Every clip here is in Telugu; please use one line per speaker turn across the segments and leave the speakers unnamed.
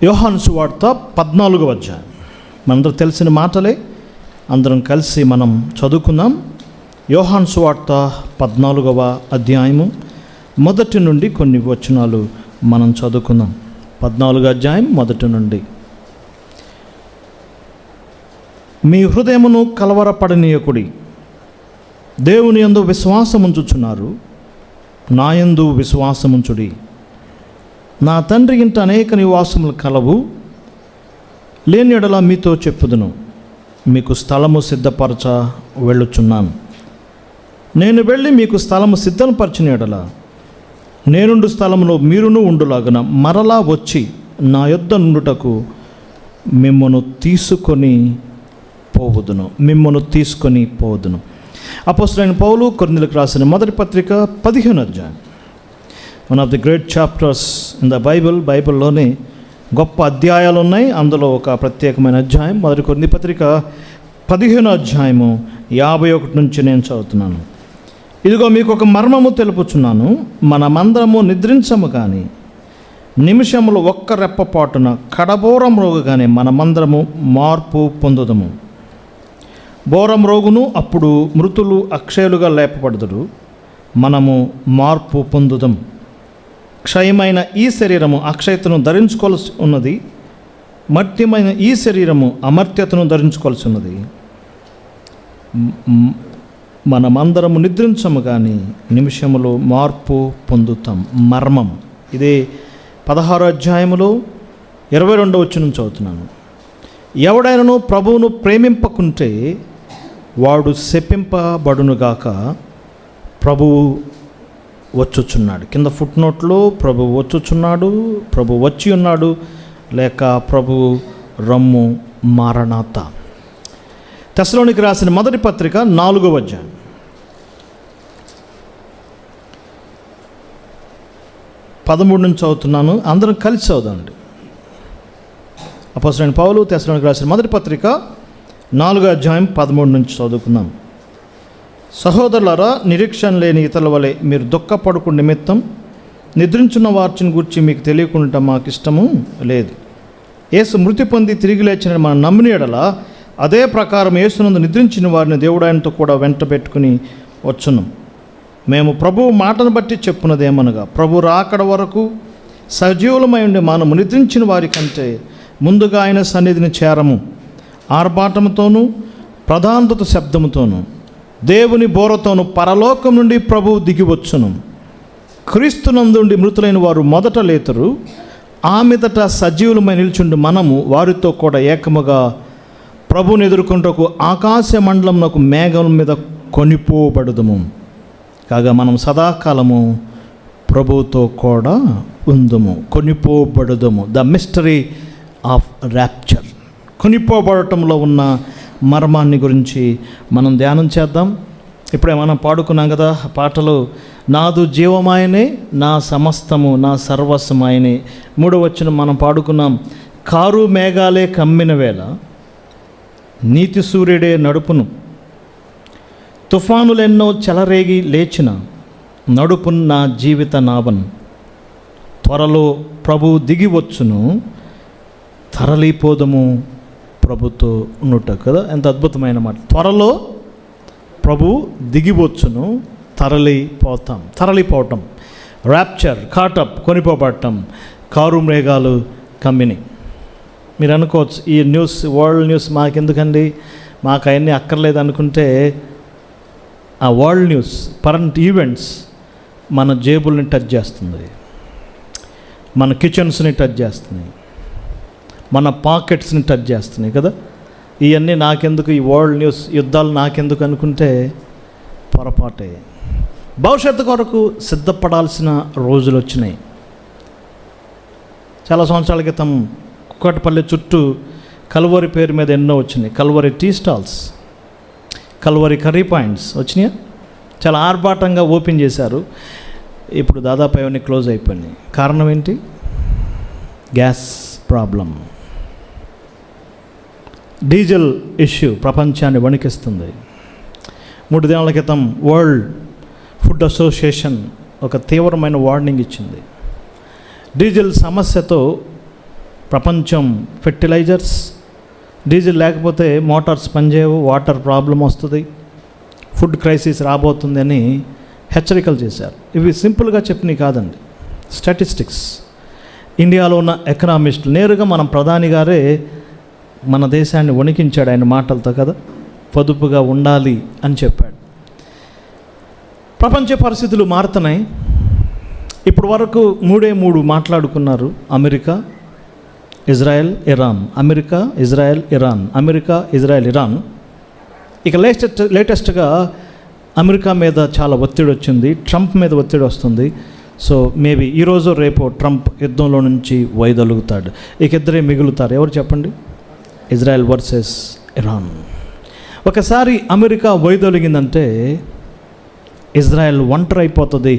యోహాను సువార్త 14వ అధ్యాయం. మనందరూ తెలిసిన మాటలే, అందరం కలిసి మనం చదువుకుందాం. యోహాను సువార్త 14వ అధ్యాయము మొదటి నుండి కొన్ని వచనాలు మనం చదువుకుందాం. 14వ అధ్యాయం మొదటి నుండి. మీ హృదయమును కలవరపడనీయకుడి, దేవుని యందు విశ్వాసముంచుచున్నారు, నా యందు విశ్వాసముంచుడి. నా తండ్రి ఇంట అనేక నివాసములు కలవు, లేని యెడల మీతో చెప్పుదును, మీకు స్థలము సిద్ధపరచ వెళ్ళుచున్నాను. నేను వెళ్ళి మీకు స్థలము సిద్ధపరచిన యెడల నేనుండు స్థలములో మీరును ఉండులాగున మరలా వచ్చి నా యొద్ద నుండుటకు మిమ్మను తీసుకొని పోవుదును. అపోస్తలుడైన పౌలు కొరింథీయులకు రాసిన మొదటి పత్రిక 15వ అధ్యాయం. One of the great chapters in the బైబిల్లోనే గొప్ప అధ్యాయాలు ఉన్నాయి. అందులో ఒక ప్రత్యేకమైన అధ్యాయం మొదటి కొరింథీ పత్రిక 15వ అధ్యాయము 51 నుంచి నేను చదువుతున్నాను. ఇదిగో మీకు ఒక మర్మము తెలుపుచున్నాను, మనమందరము నిద్రించము కానీ నిమిషములు ఒక్క రెప్పపాటున కడబోరం రోగుగానే మనమందరము మార్పు పొందుదము. బోరం రోగును, అప్పుడు మృతులు అక్షయులుగా లేపబడుదురు, మనము మార్పు పొందుదాం. క్షయమైన ఈ శరీరము అక్షయతను ధరించుకోవాల్సి ఉన్నది, మర్త్యమైన ఈ శరీరము అమర్త్యతను ధరించుకోవాల్సి ఉన్నది. మనమందరము నిద్రించము కానీ నిమిషములో మార్పు పొందుతాం. మర్మం ఇదే 16వ అధ్యాయములో 22వ వచనం చదువుతున్నాను. ఎవడైనను ప్రభువును ప్రేమింపకుంటే వాడు శపింపబడునుగాక, ప్రభువు వచ్చుచున్నాడు. కింద ఫుట్ నోట్లో ప్రభువు వచ్చుచున్నాడు, ప్రభు వచ్చి ఉన్నాడు, లేక ప్రభువు రమ్ము మారనాథ. తెస్సలోనికి రాసిన మొదటి పత్రిక 4వ అధ్యాయం. 13 నుంచి చదువుతున్నాను, అందరం కలిసి చదువుదాండి. అపోస్తలుడైన పౌలు తెస్సలోనికి రాసిన మొదటి పత్రిక 4వ అధ్యాయం 13 నుంచి చదువుకుందాం. సహోదరులారా, నిరీక్షణ లేని ఇతరుల వలె మీరు దుఃఖపడుకు నిమిత్తం నిద్రించున్న వార్చిని గురించి మీకు తెలియకుండా మాకు ఇష్టము లేదు. యేసు మృతి పొంది తిరిగి లేచిన మనం నమ్మిన యెడల అదే ప్రకారం యేసునందు నిద్రించిన వారిని దేవుడు ఆయనతో కూడా వెంట పెట్టుకుని వచ్చును. మేము ప్రభువు మాటను బట్టి చెప్పున్నదేమనగా, ప్రభు రాకడ వరకు సజీవులమై ఉండే మనము నిద్రించిన వారి కంటే ముందుగా ఆయన సన్నిధిని చేరము. ఆర్భాటముతోనూ ప్రధానత శబ్దముతోనూ దేవుని బోరతోను పరలోకం నుండి ప్రభువు దిగివచ్చును. క్రీస్తునందుండి మృతులైన వారు మొదట లేతురు, ఆ మీదట సజీవులమై నిల్చుండి మనము వారితో కూడా ఏకముగా ప్రభువుని ఎదుర్కొంటకు ఆకాశ మండలమునకు మేఘం మీద కొనిపోబడుదుము. కాగా మనం సదాకాలము ప్రభువుతో కూడా ఉందుము, కొనిపోబడుదుము. ద మిస్టరీ ఆఫ్ ర్యాప్చర్, కొనిపోబడటంలో ఉన్న మర్మాన్ని గురించి మనం ధ్యానం చేద్దాం. ఇప్పుడే మనం పాడుకున్నాం కదా పాటలు, నాదు జీవమాయనే, నా సమస్తము, నా సర్వస్వమాయనే. 3వ వచనం మనం పాడుకున్నాం. కారు మేఘాలే కమ్మిన వేళ నీతి సూర్యుడే నడుపును, తుఫానులెన్నో చెలరేగి లేచిన నడుపును నా జీవిత నావన్. త్వరలో ప్రభు దిగి వచ్చును, తరలిపోదము ప్రభుతో ఉన్నట్టు కదా. ఎంత అద్భుతమైన మాట. త్వరలో ప్రభు దిగివచ్చును, తరలిపోవటం, ర్యాప్చర్, కాటప్, కొనిపోబడటం, కారు మేఘాలు కమ్మిని. మీరు అనుకోవచ్చు, ఈ న్యూస్, వరల్డ్ న్యూస్ మాకెందుకండి, మాకు అవన్నీ అక్కర్లేదు అనుకుంటే, ఆ వరల్డ్ న్యూస్, కరెంట్ ఈవెంట్స్ మన జేబుల్ని టచ్ చేస్తుంది, మన కిచెన్స్ని టచ్ చేస్తున్నాయి, మన పాకెట్స్ని టచ్ చేస్తున్నాయి కదా. ఇవన్నీ నాకెందుకు, ఈ వరల్డ్ న్యూస్, యుద్ధాలు నాకెందుకు అనుకుంటే పొరపాటే. భవిష్యత్తు కొరకు సిద్ధపడాల్సిన రోజులు వచ్చినాయి. చాలా సంవత్సరాల క్రితం కుక్కటపల్లి చుట్టూ కల్వరి పేరు మీద ఎన్నో వచ్చినాయి. Calvary tea stalls, Calvary curry points వచ్చినాయి. చాలా ఆర్భాటంగా ఓపెన్ చేశారు. ఇప్పుడు దాదాపు అవన్నీ క్లోజ్ అయిపోయినాయి. కారణం ఏంటి? గ్యాస్ ప్రాబ్లం, డీజిల్ ఇష్యూ ప్రపంచాన్ని వణికిస్తుంది. 3 దినాల క్రితం వరల్డ్ ఫుడ్ అసోసియేషన్ ఒక తీవ్రమైన వార్నింగ్ ఇచ్చింది. డీజిల్ సమస్యతో ప్రపంచం ఫెర్టిలైజర్స్, డీజిల్ లేకపోతే మోటార్స్ పనిచేయవు, వాటర్ ప్రాబ్లం వస్తుంది, ఫుడ్ క్రైసిస్ రాబోతుంది అని హెచ్చరికలు చేశారు. ఇవి సింపుల్గా చెప్పినవి కాదండి, స్టాటిస్టిక్స్. ఇండియాలో ఉన్న ఎకనామిస్టులు, నేరుగా మన ప్రధాని గారే మన దేశాన్ని వణికించాడు ఆయన మాటలతో కదా, పొదుపుగా ఉండాలి అని చెప్పాడు. ప్రపంచ పరిస్థితులు మారుతున్నాయి. ఇప్పుడు వరకు మూడు మాట్లాడుకున్నారు: America, Israel, Iran, America, Israel, Iran, America, Israel, Iran. ఇక లేటెస్ట్గా అమెరికా మీద చాలా ఒత్తిడి వచ్చింది, ట్రంప్ మీద ఒత్తిడి వస్తుంది. సో మేబీ ఈరోజు రేపు ట్రంప్ యుద్ధంలో నుంచి వైదొలుగుతాడు. ఇక ఇద్దరే మిగులుతారు. ఎవరు చెప్పండి? Israel versus Iran. ఒకసారి అమెరికా వైదొలిగిందంటే ఇజ్రాయెల్ ఒంటరి అయిపోతుంది,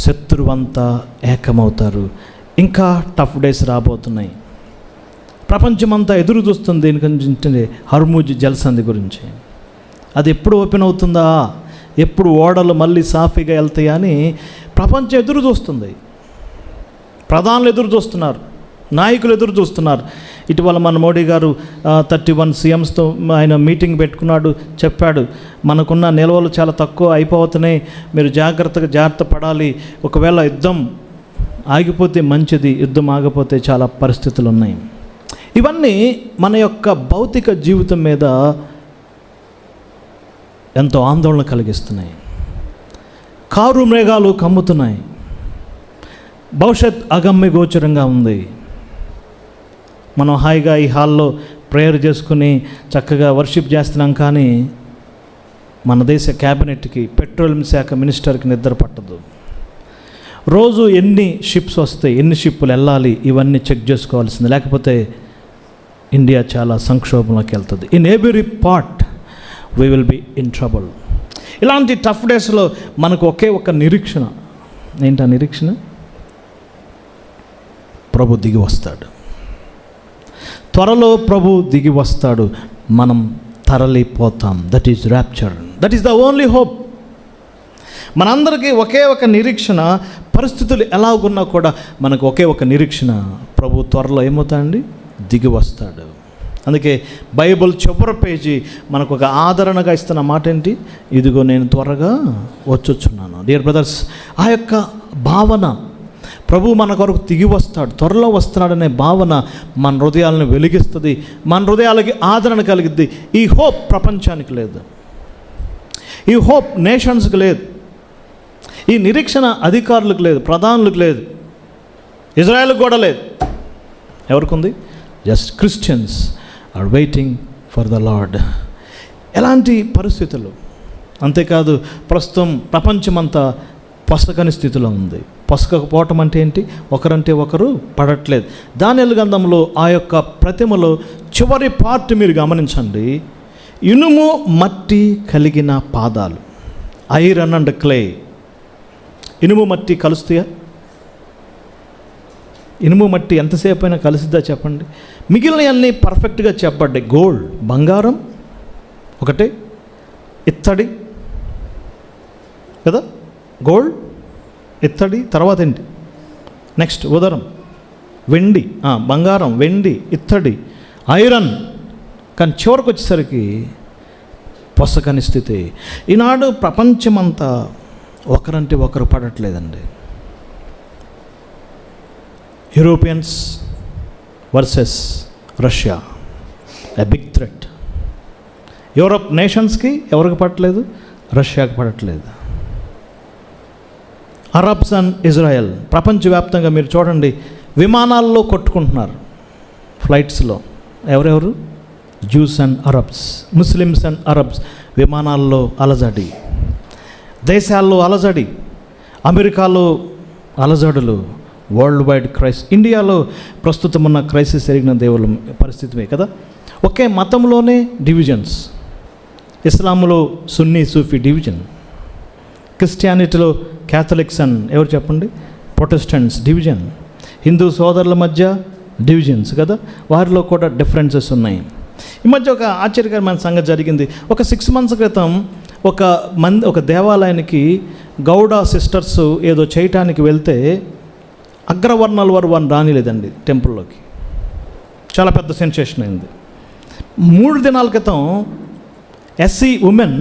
శత్రువంతా ఏకమవుతారు. ఇంకా టఫ్ డేస్ రాబోతున్నాయి. ప్రపంచమంతా ఎదురు చూస్తుంది దీని గురించి, హర్ముజ్ జలసంధి గురించి. అది ఎప్పుడు ఓపెన్ అవుతుందా, ఎప్పుడు ఓడలు మళ్ళీ సాఫీగా వెళ్తాయా అని ప్రపంచం ఎదురు చూస్తుంది. ప్రధానులు ఎదురు చూస్తున్నారు, నాయకులు ఎదురు చూస్తున్నారు. ఇటీవల మన మోడీ గారు 31 CMస్తో ఆయన మీటింగ్ పెట్టుకున్నాడు, చెప్పాడు మనకున్న నిల్వలు చాలా తక్కువ అయిపోతున్నాయి, మీరు జాగ్రత్త పడాలి, ఒకవేళ యుద్ధం ఆగిపోతే మంచిది, యుద్ధం ఆగిపోతే చాలా పరిస్థితులు ఉన్నాయి. ఇవన్నీ మన యొక్క భౌతిక జీవితం మీద ఎంతో ఆందోళన కలిగిస్తున్నాయి. కారు మేఘాలు కమ్ముతున్నాయి, భవిష్యత్ అగమ్య గోచరంగా ఉంది. మనం హాయిగా ఈ హాల్లో ప్రేయర్ చేసుకుని చక్కగా వర్షిప్ చేస్తున్నాం, కానీ మన దేశ క్యాబినెట్కి, పెట్రోలియం శాఖ మినిస్టర్కి నిద్ర పట్టదు. రోజు ఎన్ని షిప్స్ వస్తాయి, ఎన్ని షిప్పులు వెళ్ళాలి, ఇవన్నీ చెక్ చేసుకోవాల్సింది, లేకపోతే ఇండియా చాలా సంక్షోభంలోకి వెళ్తుంది. In every part we will be in trouble. ఇలాంటి టఫ్ డేస్లో మనకు ఒకే ఒక నిరీక్షణ. ఏంటి ఆ నిరీక్షణ? ప్రభు దిగి వస్తాడు. త్వరలో ప్రభు దిగి వస్తాడు, మనం తరలిపోతాం. That is rapture, that is the only hope. మనందరికీ ఒకే ఒక నిరీక్షణ. పరిస్థితులు ఎలాగున్నా కూడా మనకు ఒకే ఒక నిరీక్షణ: ప్రభు త్వరలో ఏమవుతాడండి? దిగి వస్తాడు. అందుకే బైబిల్ చివరి పేజీ మనకు ఒక ఆదరణగా ఇస్తున్న మాట ఏంటి? ఇదిగో నేను త్వరగా వచ్చుచున్నాను. డియర్ బ్రదర్స్, ఆ యొక్క భావన, ప్రభు మన కొరకు దిగి వస్తాడు, త్వరలో వస్తున్నాడనే భావన మన హృదయాలను వెలిగిస్తుంది, మన హృదయాలకి ఆదరణ కలిగిద్ది. ఈ హోప్ ప్రపంచానికి లేదు, ఈ హోప్ నేషన్స్కి లేదు, ఈ నిరీక్షణ అధికారులకు లేదు, ప్రధానులకు లేదు, ఇజ్రాయెల్కి కూడా లేదు. ఎవరికి ఉంది? Just Christians are waiting for the Lord. ఎలాంటి పరిస్థితులు! అంతేకాదు, ప్రస్తుతం ప్రపంచమంతా పొసగని స్థితిలో ఉంది. పొసగకపోవటం అంటే ఏంటి? ఒకరంటే ఒకరు పడట్లేదు. దానియేలు గ్రంథంలో ఆ యొక్క ప్రతిమలో చివరి పార్ట్ మీరు గమనించండి. ఇనుము మట్టి కలిగిన పాదాలు, ఐరన్ అండ్ క్లే. ఇనుము మట్టి కలుస్తాయా? ఇనుము మట్టి ఎంతసేపు అయినా కలిసిద్దా చెప్పండి? మిగిలినవన్నీ పర్ఫెక్ట్గా చెప్పండి. గోల్డ్, బంగారం ఒకటే, ఇత్తడి కదా, గోల్డ్, ఇత్తడి, తర్వాత ఏంటి నెక్స్ట్? ఉదరం, వెండి, బంగారం, వెండి, ఇత్తడి, ఐరన్. కానీ చివరికి వచ్చేసరికి పొసగని స్థితి. ఈనాడు ప్రపంచమంతా ఒకరంటే ఒకరు పడట్లేదండి. Europeans versus Russia, a big threat. Europe నేషన్స్కి ఎవరికి పడట్లేదు? రష్యాకి పడట్లేదు. అరబ్స్ అండ్ ఇజ్రాయెల్, ప్రపంచవ్యాప్తంగా మీరు చూడండి, విమానాల్లో కొట్టుకుంటున్నారు, ఫ్లైట్స్లో. ఎవరెవరు? Juice and Arabs, Muslims and Arabs. విమానాల్లో అలజడి, దేశాల్లో అలజడి, అమెరికాలో అలజడులు, వరల్డ్ వైడ్ క్రైసిస్. ఇండియాలో ప్రస్తుతం ఉన్న క్రైసిస్ జరిగిన దేవుళ్ళ పరిస్థితిమే కదా. ఒకే మతంలోనే డివిజన్స్. ఇస్లాంలో సున్నీ సూఫీ డివిజన్, క్రిస్టియానిటీలో క్యాథలిక్స్ అండ్ ఎవరు చెప్పండి, ప్రొటెస్టెంట్స్ డివిజన్, హిందూ సోదరుల మధ్య డివిజన్స్ కదా, వారిలో కూడా డిఫరెన్సెస్ ఉన్నాయి. ఈ మధ్య ఒక ఆశ్చర్యకరమైన సంగతి జరిగింది. ఒక 6 months క్రితం ఒక దేవాలయానికి గౌడ సిస్టర్స్ ఏదో చేయటానికి వెళ్తే అగ్రవర్ణాల వారు వారిని రానిలేదండి టెంపుల్లోకి. చాలా పెద్ద సెన్సేషన్ అయింది. 3 దినాల క్రితం ఎస్సీ ఉమెన్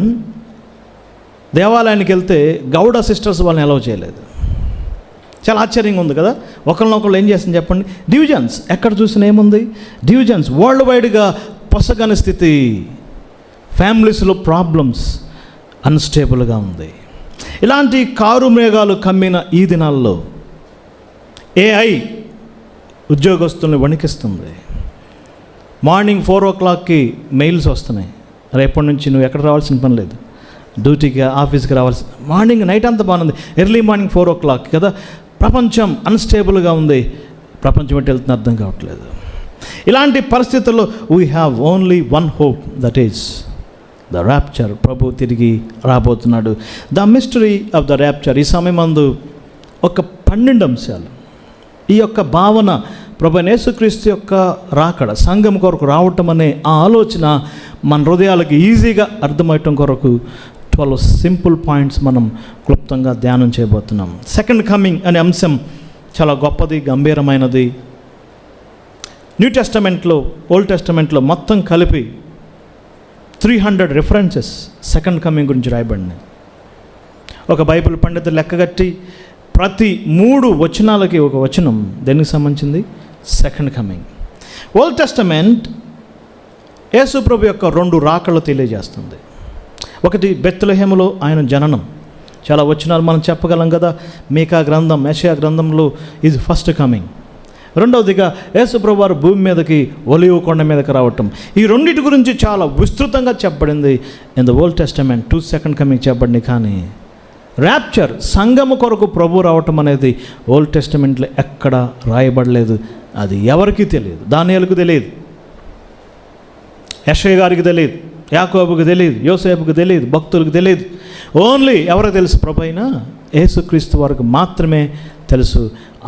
దేవాలయానికి వెళ్తే గౌడ సిస్టర్స్ వాళ్ళని అలౌ చేయలేదు. చాలా ఆశ్చర్యంగా ఉంది కదా. ఒకరినొకళ్ళు ఏం చేస్తుంది చెప్పండి, డివిజన్స్. ఎక్కడ చూసినా ఏముంది, డివిజన్స్. వరల్డ్ వైడ్గా పొసగని స్థితి, ఫ్యామిలీస్లో ప్రాబ్లమ్స్, అన్స్టేబుల్గా ఉంది. ఇలాంటి కారు మేఘాలు కమ్మిన ఈ దినాల్లో ఏఐ ఉద్యోగస్తుల్ని వణికిస్తుంది. మార్నింగ్ 4 o'clockకి మెయిల్స్ వస్తున్నాయి, రేపటి నుంచి నువ్వు ఎక్కడ రావాల్సిన పని లేదు, డ్యూటీకి ఆఫీస్కి రావాల్సి. మార్నింగ్ నైట్ అంతా బాగుంది, ఎర్లీ మార్నింగ్ 4 o'clock కదా. ప్రపంచం అన్స్టేబుల్గా ఉంది, ప్రపంచం ఎటు వెళ్తున్న అర్థం కావట్లేదు. ఇలాంటి పరిస్థితుల్లో we have only one hope, that is the rapture. ప్రభు తిరిగి రాబోతున్నాడు. The mystery of the rapture. ఈ సమయం అందు ఒక 12 అంశాలు. ఈ యొక్క భావన, ప్రభు యేసుక్రీస్తు యొక్క రాకడ, సంఘం కొరకు రావటం అనే ఆ ఆలోచన మన హృదయాలకి ఈజీగా అర్థమవటం కొరకు 12 సింపుల్ పాయింట్స్ మనం క్లుప్తంగా ధ్యానం చేయబోతున్నాం. సెకండ్ కమింగ్ అనే అంశం చాలా గొప్పది, గంభీరమైనది. న్యూ టెస్టమెంట్లో, ఓల్డ్ టెస్టమెంట్లో మొత్తం కలిపి 300 రెఫరెన్సెస్ సెకండ్ కమింగ్ గురించి రాయబడినాయి. ఒక బైబిల్ పండితులు లెక్కగట్టి ప్రతి 3 వచనాలకి ఒక వచనం దేనికి సంబంధించింది, సెకండ్ కమింగ్. ఓల్డ్ టెస్టమెంట్ యేసు ప్రభు యొక్క 2 రాకళ్ళు తెలియజేస్తుంది. ఒకటి బెత్లెహేములో ఆయన జననం, చాలా వచనాలు మనం చెప్పగలం కదా. మీకా గ్రంథం, యెషయా గ్రంథంలో ఇది ఫస్ట్ కమింగ్. రెండవదిగా యేసు ప్రభు వారు భూమి మీదకి ఒలీవ కొండ మీదకి రావటం. ఈ రెండింటి గురించి చాలా విస్తృతంగా చెప్పబడింది in the old testament. 2 second coming చెప్పబడింది. కానీ ర్యాప్చర్, సంఘము కొరకు ప్రభు రావటం అనేది ఓల్డ్ టెస్టమెంట్లో ఎక్కడ రాయబడలేదు. అది ఎవరికి తెలియదు. దానియేలుకు తెలియదు, యెషయా గారికి తెలియదు, యాకోబుకి తెలియదు, యోసేపుకి తెలియదు, భక్తులకు తెలియదు. ఓన్లీ ఎవరికి తెలుసు, ప్రభు అయిన యేసుక్రీస్తు వారికి మాత్రమే తెలుసు.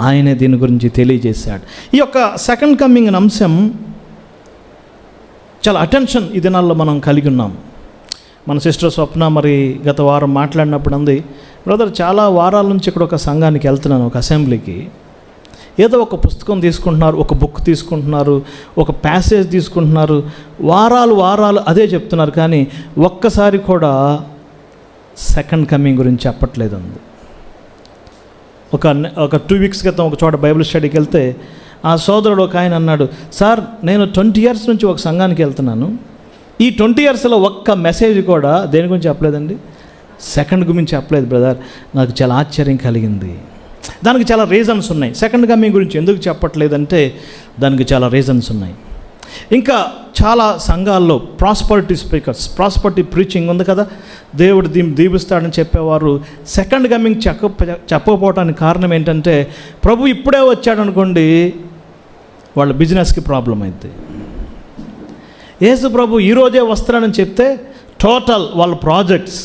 ఆయనే దీని గురించి తెలియజేశాడు. ఈ యొక్క సెకండ్ కమింగ్ అంశం చాలా అటెన్షన్ ఈ దినాల్లో మనం కలిగి ఉన్నాం. మన సిస్టర్ స్వప్న మరి గత వారం మాట్లాడినప్పుడు అంది, బ్రదర్ చాలా వారాల నుంచి ఇక్కడ ఒక సంఘానికి వెళ్తున్నాను, ఒక అసెంబ్లీకి. ఏదో ఒక పుస్తకం తీసుకుంటున్నారు, ఒక బుక్ తీసుకుంటున్నారు, ఒక ప్యాసేజ్ తీసుకుంటున్నారు, వారాలు అదే చెప్తున్నారు. కానీ ఒక్కసారి కూడా సెకండ్ కమింగ్ గురించి చెప్పట్లేదు అంది. ఒక 2 weeks క్రితం ఒక చోట బైబిల్ స్టడీకి వెళ్తే ఆ సోదరుడు ఒక ఆయన అన్నాడు, సార్ నేను 20 years నుంచి ఒక సంఘానికి వెళ్తున్నాను, ఈ 20 yearsలో ఒక్క మెసేజ్ కూడా దేని గురించి చెప్పలేదండి, సెకండ్ గురించి చెప్పలేదు బ్రదర్. నాకు చాలా ఆశ్చర్యం కలిగింది. దానికి చాలా రీజన్స్ ఉన్నాయి. సెకండ్ కమింగ్ గురించి ఎందుకు చెప్పట్లేదంటే దానికి చాలా రీజన్స్ ఉన్నాయి. ఇంకా చాలా సంఘాల్లో ప్రాస్పరిటీ స్పీకర్స్, ప్రాస్పరిటీ ప్రీచింగ్ ఉంది కదా, దేవుడు దీవిస్తాడని చెప్పేవారు సెకండ్ కమింగ్ చెప్పకపోవడానికి కారణం ఏంటంటే ప్రభు ఇప్పుడే వచ్చాడనుకోండి వాళ్ళ బిజినెస్కి ప్రాబ్లం అవుతుంది. యేసు ప్రభు ఈరోజే వస్తాడని చెప్తే టోటల్ వాళ్ళ ప్రాజెక్ట్స్,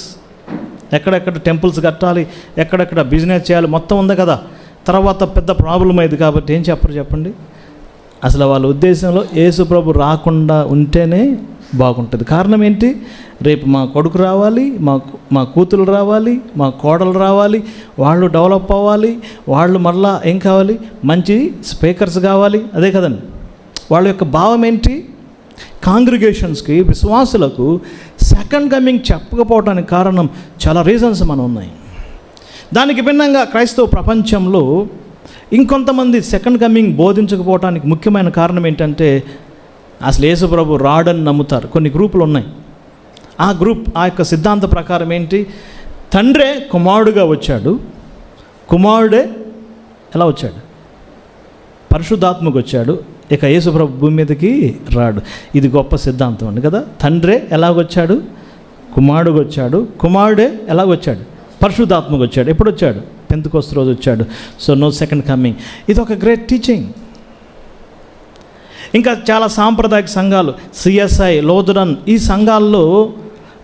ఎక్కడెక్కడ టెంపుల్స్ కట్టాలి, ఎక్కడెక్కడ బిజినెస్ చేయాలి మొత్తం ఉంది కదా, తర్వాత పెద్ద ప్రాబ్లం అయింది. కాబట్టి ఏం చెప్పరు చెప్పండి. అసలు వాళ్ళ ఉద్దేశంలో యేసు ప్రభు రాకుండా ఉంటేనే బాగుంటుంది. కారణం ఏంటి, రేపు మా కొడుకు రావాలి, మా కూతురు రావాలి, మా కోడలు రావాలి, వాళ్ళు డెవలప్ అవ్వాలి, వాళ్ళు మళ్ళా ఏం కావాలి, మంచి స్పీకర్స్ కావాలి. అదే కదండి వాళ్ళ యొక్క భావం ఏంటి. కాంగ్రిగేషన్స్కి, విశ్వాసులకు సెకండ్ కమింగ్ చెప్పకపోవడానికి కారణం చాలా రీజన్స్ మనం ఉన్నాయి. దానికి భిన్నంగా క్రైస్తవ ప్రపంచంలో ఇంకొంతమంది సెకండ్ కమింగ్ బోధించకపోవడానికి ముఖ్యమైన కారణం ఏంటంటే అసలు యేసు ప్రభు రాడని నమ్ముతారు. కొన్ని గ్రూపులు ఉన్నాయి. ఆ యొక్క సిద్ధాంత ప్రకారం ఏంటి, తండ్రే కుమారుడుగా వచ్చాడు, కుమారుడే ఎలా వచ్చాడు, పరిశుద్ధాత్మకు వచ్చాడు, ఇక యేసు ప్రభు భూమి మీదకి రాడు. ఇది గొప్ప సిద్ధాంతం అండి కదా. తండ్రే ఎలాగొచ్చాడు, కుమారుడుగా వచ్చాడు, కుమారుడే ఎలాగొచ్చాడు, పరిశుద్ధాత్మకు వచ్చాడు. ఎప్పుడు వచ్చాడు, పెంతెకోస్తు రోజు వచ్చాడు. So no second coming. ఇది ఒక గ్రేట్ టీచింగ్. ఇంకా చాలా సాంప్రదాయక సంఘాలు, సిఎస్ఐ, లోదరన్, ఈ సంఘాల్లో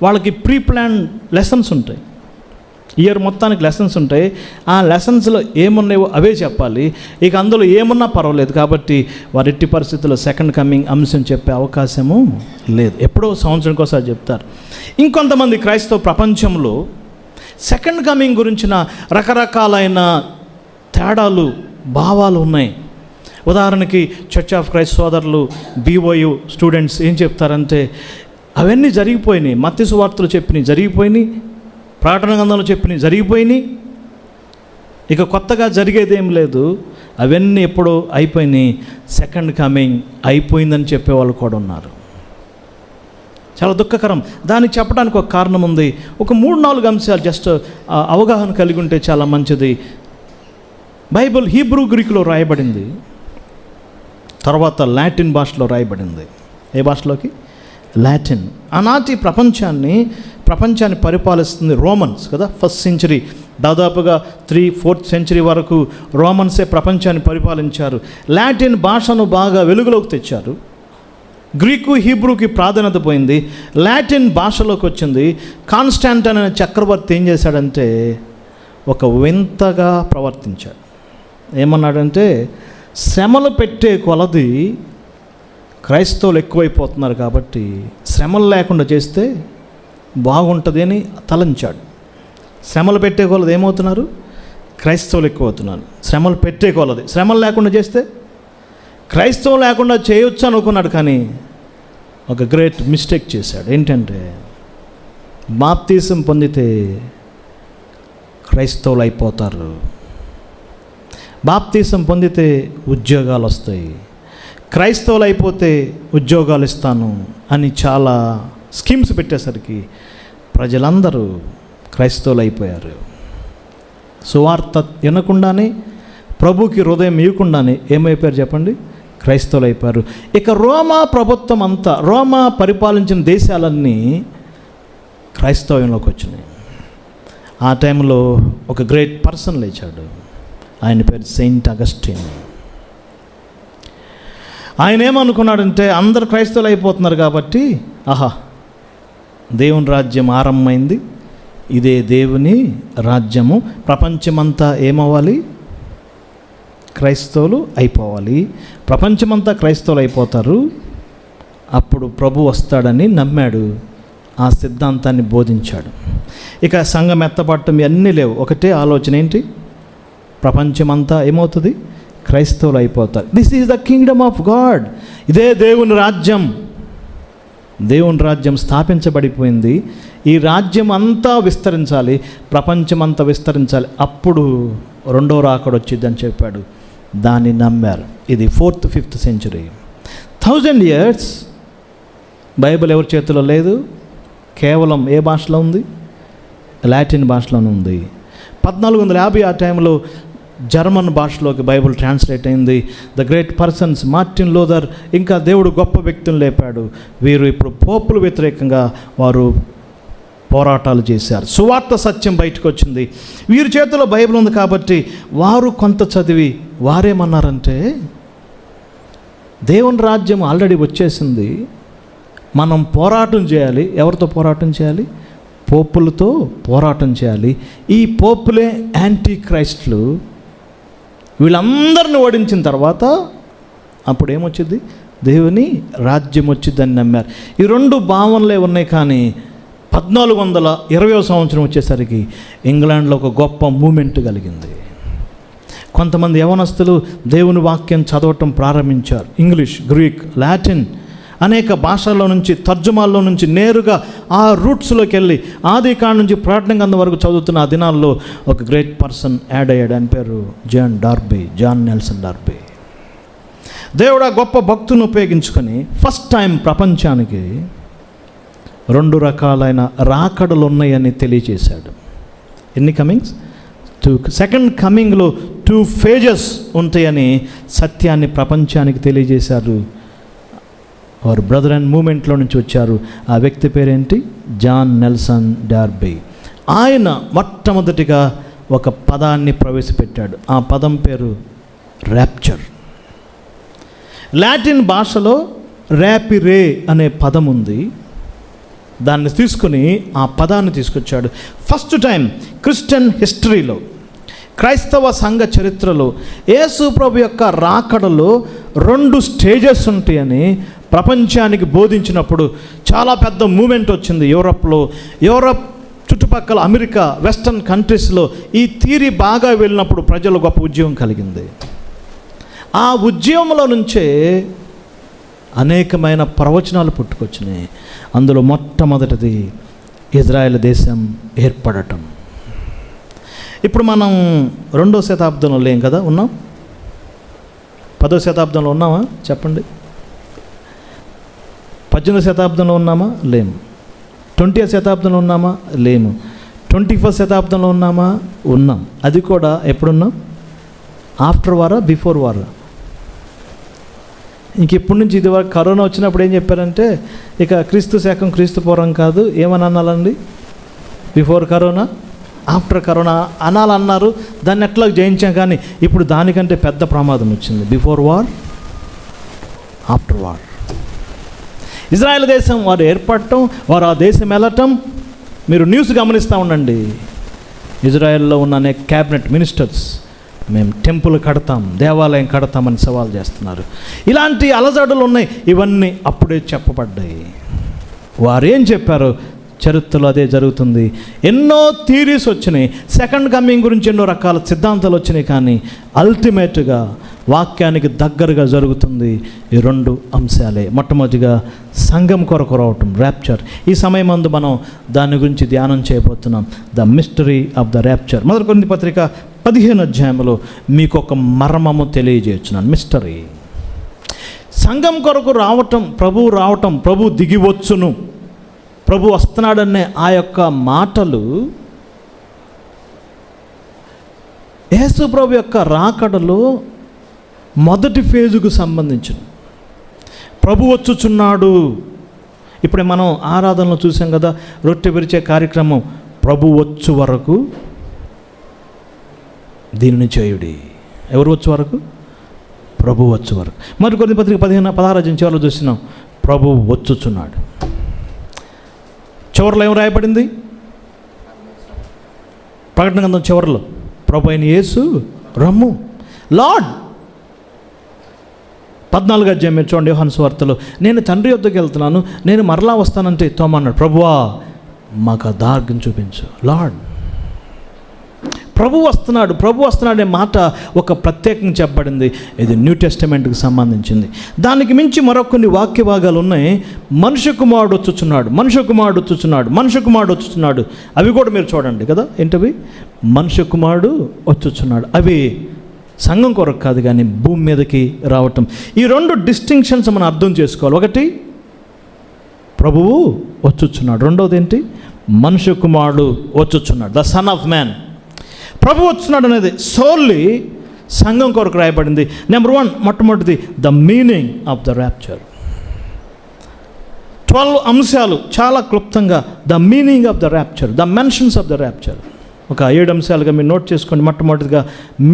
వాళ్ళకి ప్రీ ప్లాన్ లెసన్స్ ఉంటాయి. ఇయర్ మొత్తానికి లెసన్స్ ఉంటాయి. ఆ లెసన్స్లో ఏమున్నాయో అవే చెప్పాలి. ఇక అందులో ఏమున్నా పర్వాలేదు. కాబట్టి వారు ఎట్టి పరిస్థితుల్లో సెకండ్ కమింగ్ అంశం చెప్పే అవకాశము లేదు. ఎప్పుడో సంవత్సరానికి ఒకసారి చెప్తారు. ఇంకొంతమంది క్రైస్తవ ప్రపంచంలో సెకండ్ కమింగ్ గురించిన రకరకాలైన తేడాలు, భావాలు ఉన్నాయి. ఉదాహరణకి చర్చ్ ఆఫ్ క్రైస్ట్ సోదరులు, BOU స్టూడెంట్స్ ఏం చెప్తారంటే, అవన్నీ జరిగిపోయినాయి, మత్తయి సువార్తలు చెప్పినవి జరిగిపోయినాయి, ప్రకటన గ్రంథంలో చెప్పినవి జరిగిపోయినాయి, ఇక కొత్తగా జరిగేదేం లేదు, అవన్నీ ఎప్పుడో అయిపోయినాయి, సెకండ్ కమింగ్ అయిపోయిందని చెప్పేవాళ్ళు కూడా ఉన్నారు. చాలా దుఃఖకరం. దానికి చెప్పడానికి ఒక కారణం ఉంది. ఒక 3-4 అంశాలు జస్ట్ అవగాహన కలిగి ఉంటే చాలా మంచిది. బైబిల్ హీబ్రూ గ్రీకులో రాయబడింది, తర్వాత లాటిన్ భాషలో రాయబడింది. ఏ భాషలోకి? లాటిన్. ఆనాటి ప్రపంచాన్ని పరిపాలిస్తుంది రోమన్స్ కదా. 1st century, దాదాపుగా 3-4th century వరకు రోమన్సే ప్రపంచాన్ని పరిపాలించారు. లాటిన్ భాషను బాగా వెలుగులోకి తెచ్చారు. గ్రీకు, హీబ్రూకి ప్రాధాన్యత పోయింది, లాటిన్ భాషలోకి వచ్చింది. కాన్స్టాంటైన్ అనే చక్రవర్తి ఏం చేశాడంటే ఒక వింతగా ప్రవర్తించాడు. ఏమన్నాడంటే, శ్రమలు పెట్టే కొలది క్రైస్తవులు ఎక్కువైపోతున్నారు కాబట్టి శ్రమలు లేకుండా చేస్తే బాగుంటుంది అని తలంచాడు. శ్రమలు పెట్టే కొలది ఏమవుతున్నారు? క్రైస్తవులు ఎక్కువ అవుతున్నారు. శ్రమలు పెట్టే కొలది, శ్రమలు లేకుండా చేస్తే క్రైస్తవం లేకుండా చేయొచ్చు అనుకున్నాడు. కానీ ఒక గ్రేట్ మిస్టేక్ చేశాడు. ఏంటంటే, బాప్తీసం పొందితే క్రైస్తవులు అయిపోతారు, బాప్తీసం పొందితే ఉద్యోగాలు వస్తాయి, క్రైస్తవులు అయిపోతే ఉద్యోగాలు ఇస్తాను అని చాలా స్కీమ్స్ పెట్టేసరికి ప్రజలందరూ క్రైస్తవులు అయిపోయారు. సువార్త వినకుండానే, ప్రభుకి హృదయం ఇవ్వకుండానే ఏమైపోయారు చెప్పండి? క్రైస్తవులు అయిపోయారు. ఇక రోమా ప్రభుత్వం అంతా, రోమా పరిపాలించిన దేశాలన్నీ క్రైస్తవ్యంలోకి వచ్చినాయి. ఆ టైంలో ఒక గ్రేట్ పర్సన్ లేచాడు. ఆయన పేరు సెయింట్ అగస్టిన్. ఆయన ఏమనుకున్నాడంటే, అందరు క్రైస్తవులు అయిపోతున్నారు కాబట్టి, ఆహా, దేవుని రాజ్యం ఆరంభమైంది, ఇదే దేవుని రాజ్యము, ప్రపంచమంతా ఏమవ్వాలి? క్రైస్తవులు అయిపోవాలి, ప్రపంచమంతా క్రైస్తవులు అయిపోతారు, అప్పుడు ప్రభు వస్తాడని నమ్మాడు. ఆ సిద్ధాంతాన్ని బోధించాడు. ఇక సంఘం ఎత్తపడటం ఇవన్నీ లేవు, ఒకటే ఆలోచన. ఏంటి? ప్రపంచమంతా ఏమవుతుంది? క్రైస్తవులు అయిపోతారు. This is the Kingdom of God. ఇదే దేవుని రాజ్యం. దేవుని రాజ్యం స్థాపించబడిపోయింది. ఈ రాజ్యం అంతా విస్తరించాలి, ప్రపంచమంతా విస్తరించాలి, అప్పుడు రెండో రాకడ వచ్చిందని చెప్పాడు. దాన్ని నమ్మారు. ఇది 4th, 5th century. 1000 years Bible ఎవరి చేతిలో లేదు, కేవలం ఏ భాషలో ఉంది? లాటిన్ భాషలోనే ఉంది. 1450 ఆ టైంలో జర్మన్ భాషలోకి బైబిల్ ట్రాన్స్లేట్ అయింది. The great persons, Martin Luther, ఇంకా దేవుడు గొప్ప వ్యక్తులు లేపాడు. వీరు ఇప్పుడు పోపులు వ్యతిరేకంగా వారు పోరాటాలు చేశారు. సువార్త సత్యం బయటకు వచ్చింది. వీరి చేతిలో బైబిల్ ఉంది కాబట్టి వారు కొంత చదివి వారేమన్నారంటే, దేవుని రాజ్యం ఆల్రెడీ వచ్చేసింది, మనం పోరాటం చేయాలి. ఎవరితో పోరాటం చేయాలి? పోపులతో పోరాటం చేయాలి. ఈ పోపులే యాంటీ క్రైస్ట్లు. వీళ్ళందరిని ఓడించిన తర్వాత అప్పుడు ఏమొచ్చింది? దేవుని రాజ్యం వచ్చిందని నమ్మారు. ఈ రెండు భావనలే ఉన్నాయి. కానీ 1420వ సంవత్సరం వచ్చేసరికి ఇంగ్లాండ్లో ఒక గొప్ప మూమెంట్ కలిగింది. కొంతమంది యవనస్తులు దేవుని వాక్యం చదవటం ప్రారంభించారు. ఇంగ్లీష్, గ్రీక్, లాటిన్ అనేక భాషల్లో నుంచి, తర్జుమాల్లో నుంచి నేరుగా ఆ రూట్స్లోకి వెళ్ళి ఆది కాండం నుంచి ప్రకటన గ్రంథం వరకు చదువుతున్న ఆ దినాల్లో ఒక గ్రేట్ పర్సన్ యాడ్ అయ్యాడు. ఆయన పేరు జాన్ నెల్సన్ డార్బీ. దేవుడు ఆ గొప్ప భక్తుని ఉపయోగించుకొని ఫస్ట్ టైం ప్రపంచానికి 2 రకాలైన రాకడలు ఉన్నాయని తెలియజేశాడు. ఎన్ని కమింగ్స్? 2. సెకండ్ కమింగ్లో 2 phases ఉంటాయని సత్యాన్ని ప్రపంచానికి తెలియజేశారు. వారు బ్రదర్ అండ్ మూమెంట్లో నుంచి వచ్చారు. ఆ వ్యక్తి పేరేంటి? John Nelson Darby. ఆయన మొట్టమొదటిగా ఒక పదాన్ని ప్రవేశపెట్టాడు. ఆ పదం పేరు ర్యాప్చర్. లాటిన్ భాషలో ర్యాపిరే అనే పదం ఉంది. దాన్ని తీసుకుని ఆ పదాన్ని తీసుకొచ్చాడు. ఫస్ట్ టైం క్రిస్టియన్ హిస్టరీలో, క్రైస్తవ సంఘ చరిత్రలో యేసు ప్రభు యొక్క రాకడలో 2 స్టేజెస్ ఉంటాయని ప్రపంచానికి బోధించినప్పుడు చాలా పెద్ద మూమెంట్ వచ్చింది. యూరప్ చుట్టుపక్కల, అమెరికా, వెస్టర్న్ కంట్రీస్లో ఈ థియరీ బాగా వెళ్ళినప్పుడు ప్రజలు గొప్ప ఉద్యోగం కలిగింది. ఆ ఉద్యమంలో నుంచే అనేకమైన ప్రవచనాలు పుట్టుకొచ్చినాయి. అందులో మొట్టమొదటిది ఇజ్రాయెల్ దేశం ఏర్పడటం. ఇప్పుడు మనం 2వ శతాబ్దంలో లేం కదా, ఉన్నాం. 10వ శతాబ్దంలో ఉన్నామా చెప్పండి? 18వ శతాబ్దంలో ఉన్నామా? లేము. 20వ శతాబ్దంలో ఉన్నామా? లేము. 21st శతాబ్దంలో ఉన్నామా? ఉన్నాం. అది కూడా ఎప్పుడున్నాం? ఆఫ్టర్ వారా, బిఫోర్ వారా? ఇంక ఇప్పటి నుంచి ఇది వరకు కరోనా వచ్చినప్పుడు ఏం చెప్పారంటే, ఇక క్రీస్తు శకం క్రీస్తు పూర్వం కాదు, ఏమని అనాలండి? బిఫోర్ కరోనా, ఆఫ్టర్ కరోనా అనాలన్నారు. దాన్ని ఎట్లా జయించాం. కానీ ఇప్పుడు దానికంటే పెద్ద ప్రమాదం వచ్చింది. Before war, after war. Israel దేశం వారు ఏర్పడటం, వారు ఆ దేశం వెళ్ళటం. మీరు న్యూస్ గమనిస్తూ ఉండండి. ఇజ్రాయెల్లో ఉన్న అనేక క్యాబినెట్ మినిస్టర్స్ మేము టెంపుల్ కడతాం, దేవాలయం కడతామని సవాల్ చేస్తున్నారు. ఇలాంటి అలజడులు ఉన్నాయి. ఇవన్నీ అప్పుడే చెప్పబడ్డాయి. వారేం చెప్పారో చరిత్రలో అదే జరుగుతుంది. ఎన్నో థియరీస్ వచ్చినాయి, సెకండ్ కమింగ్ గురించి ఎన్నో రకాల సిద్ధాంతాలు వచ్చినాయి. కానీ అల్టిమేట్గా వాక్యానికి దగ్గరగా జరుగుతుంది ఈ 2 అంశాలే. మొట్టమొదటిగా సంఘం కొరకు రావటం, ర్యాప్చర్. ఈ సమయమందు మనం దాని గురించి ధ్యానం చేయబోతున్నాం. The mystery of the rapture. 1 కొరింథీ పత్రిక 15వ అధ్యాయంలో మీకు ఒక మర్మము తెలియజేస్తున్నాను. మిస్టరీ. సంఘం కొరకు రావటం, ప్రభువు రావటం, ప్రభు దిగివచ్చును, ప్రభు వస్తున్నాడనే ఆ యొక్క మాటలు యేసు ప్రభు యొక్క రాకడలో మొదటి ఫేజుకు సంబంధించిన. ప్రభు వచ్చుచున్నాడు. ఇప్పుడే మనం ఆరాధనలో చూసాం కదా, రొట్టె విరిచే కార్యక్రమం. ప్రభు వచ్చు వరకు దీనిని చేయుడి. ఎవరు వచ్చు వరకు? ప్రభు వచ్చు వరకు. మరి కొరింథీ పత్రిక 15-16 చివరిలో చూసినాం, ప్రభు వచ్చుచున్నాడు. చివరిలో ఏం రాయబడింది? ప్రకటన గ్రంథం చివరిలో ప్రభు అయిన యేసు రమ్ము, లార్డ్. 14వ అధ్యాయం మీరు చూడండి, యోహాను సువార్తలో, నేను తండ్రి వద్దకు వెళ్తున్నాను, నేను మరలా వస్తానంటే తోమన్నాడు, ప్రభువా మాకు ఆ దార్గం చూపించు. లార్డ్, ప్రభు వస్తున్నాడు. ప్రభు వస్తున్నాడు అనే మాట ఒక ప్రత్యేకంగా చెప్పబడింది. ఇది న్యూ టెస్టమెంట్కి సంబంధించింది. దానికి మించి మరొకన్ని వాక్య భాగాలు ఉన్నాయి. మనుష్య కుమారుడు వచ్చుచున్నాడు, మనుష్య కుమారుడు వచ్చుచున్నాడు, మనుష్య కుమారుడు వచ్చుచున్నాడు. అవి కూడా మీరు చూడండి కదా. ఏంటవి? మనుష్య కుమారుడు వచ్చుచున్నాడు. అవి సంఘం కొరకు కాదు, కానీ భూమి మీదకి రావటం. ఈ 2 డిస్టింక్షన్స్ మనం అర్థం చేసుకోవాలి. ఒకటి, ప్రభువు వచ్చుచున్నాడు. రెండవది ఏంటి? మనుష్య కుమారుడు వచ్చుచున్నాడు, ద సన్ ఆఫ్ మ్యాన్. ప్రభు వచ్చున్నాడు అనేది సోల్లీ సంఘం కొరకు రాయబడింది. నెంబర్ 1, మొట్టమొదటిది the meaning of the rapture. 12 అంశాలు చాలా క్లుప్తంగా. The meaning of the rapture, the mentions of the rapture. ఒక 7 అంశాలుగా మీరు నోట్ చేసుకోండి. మొట్టమొదటిగా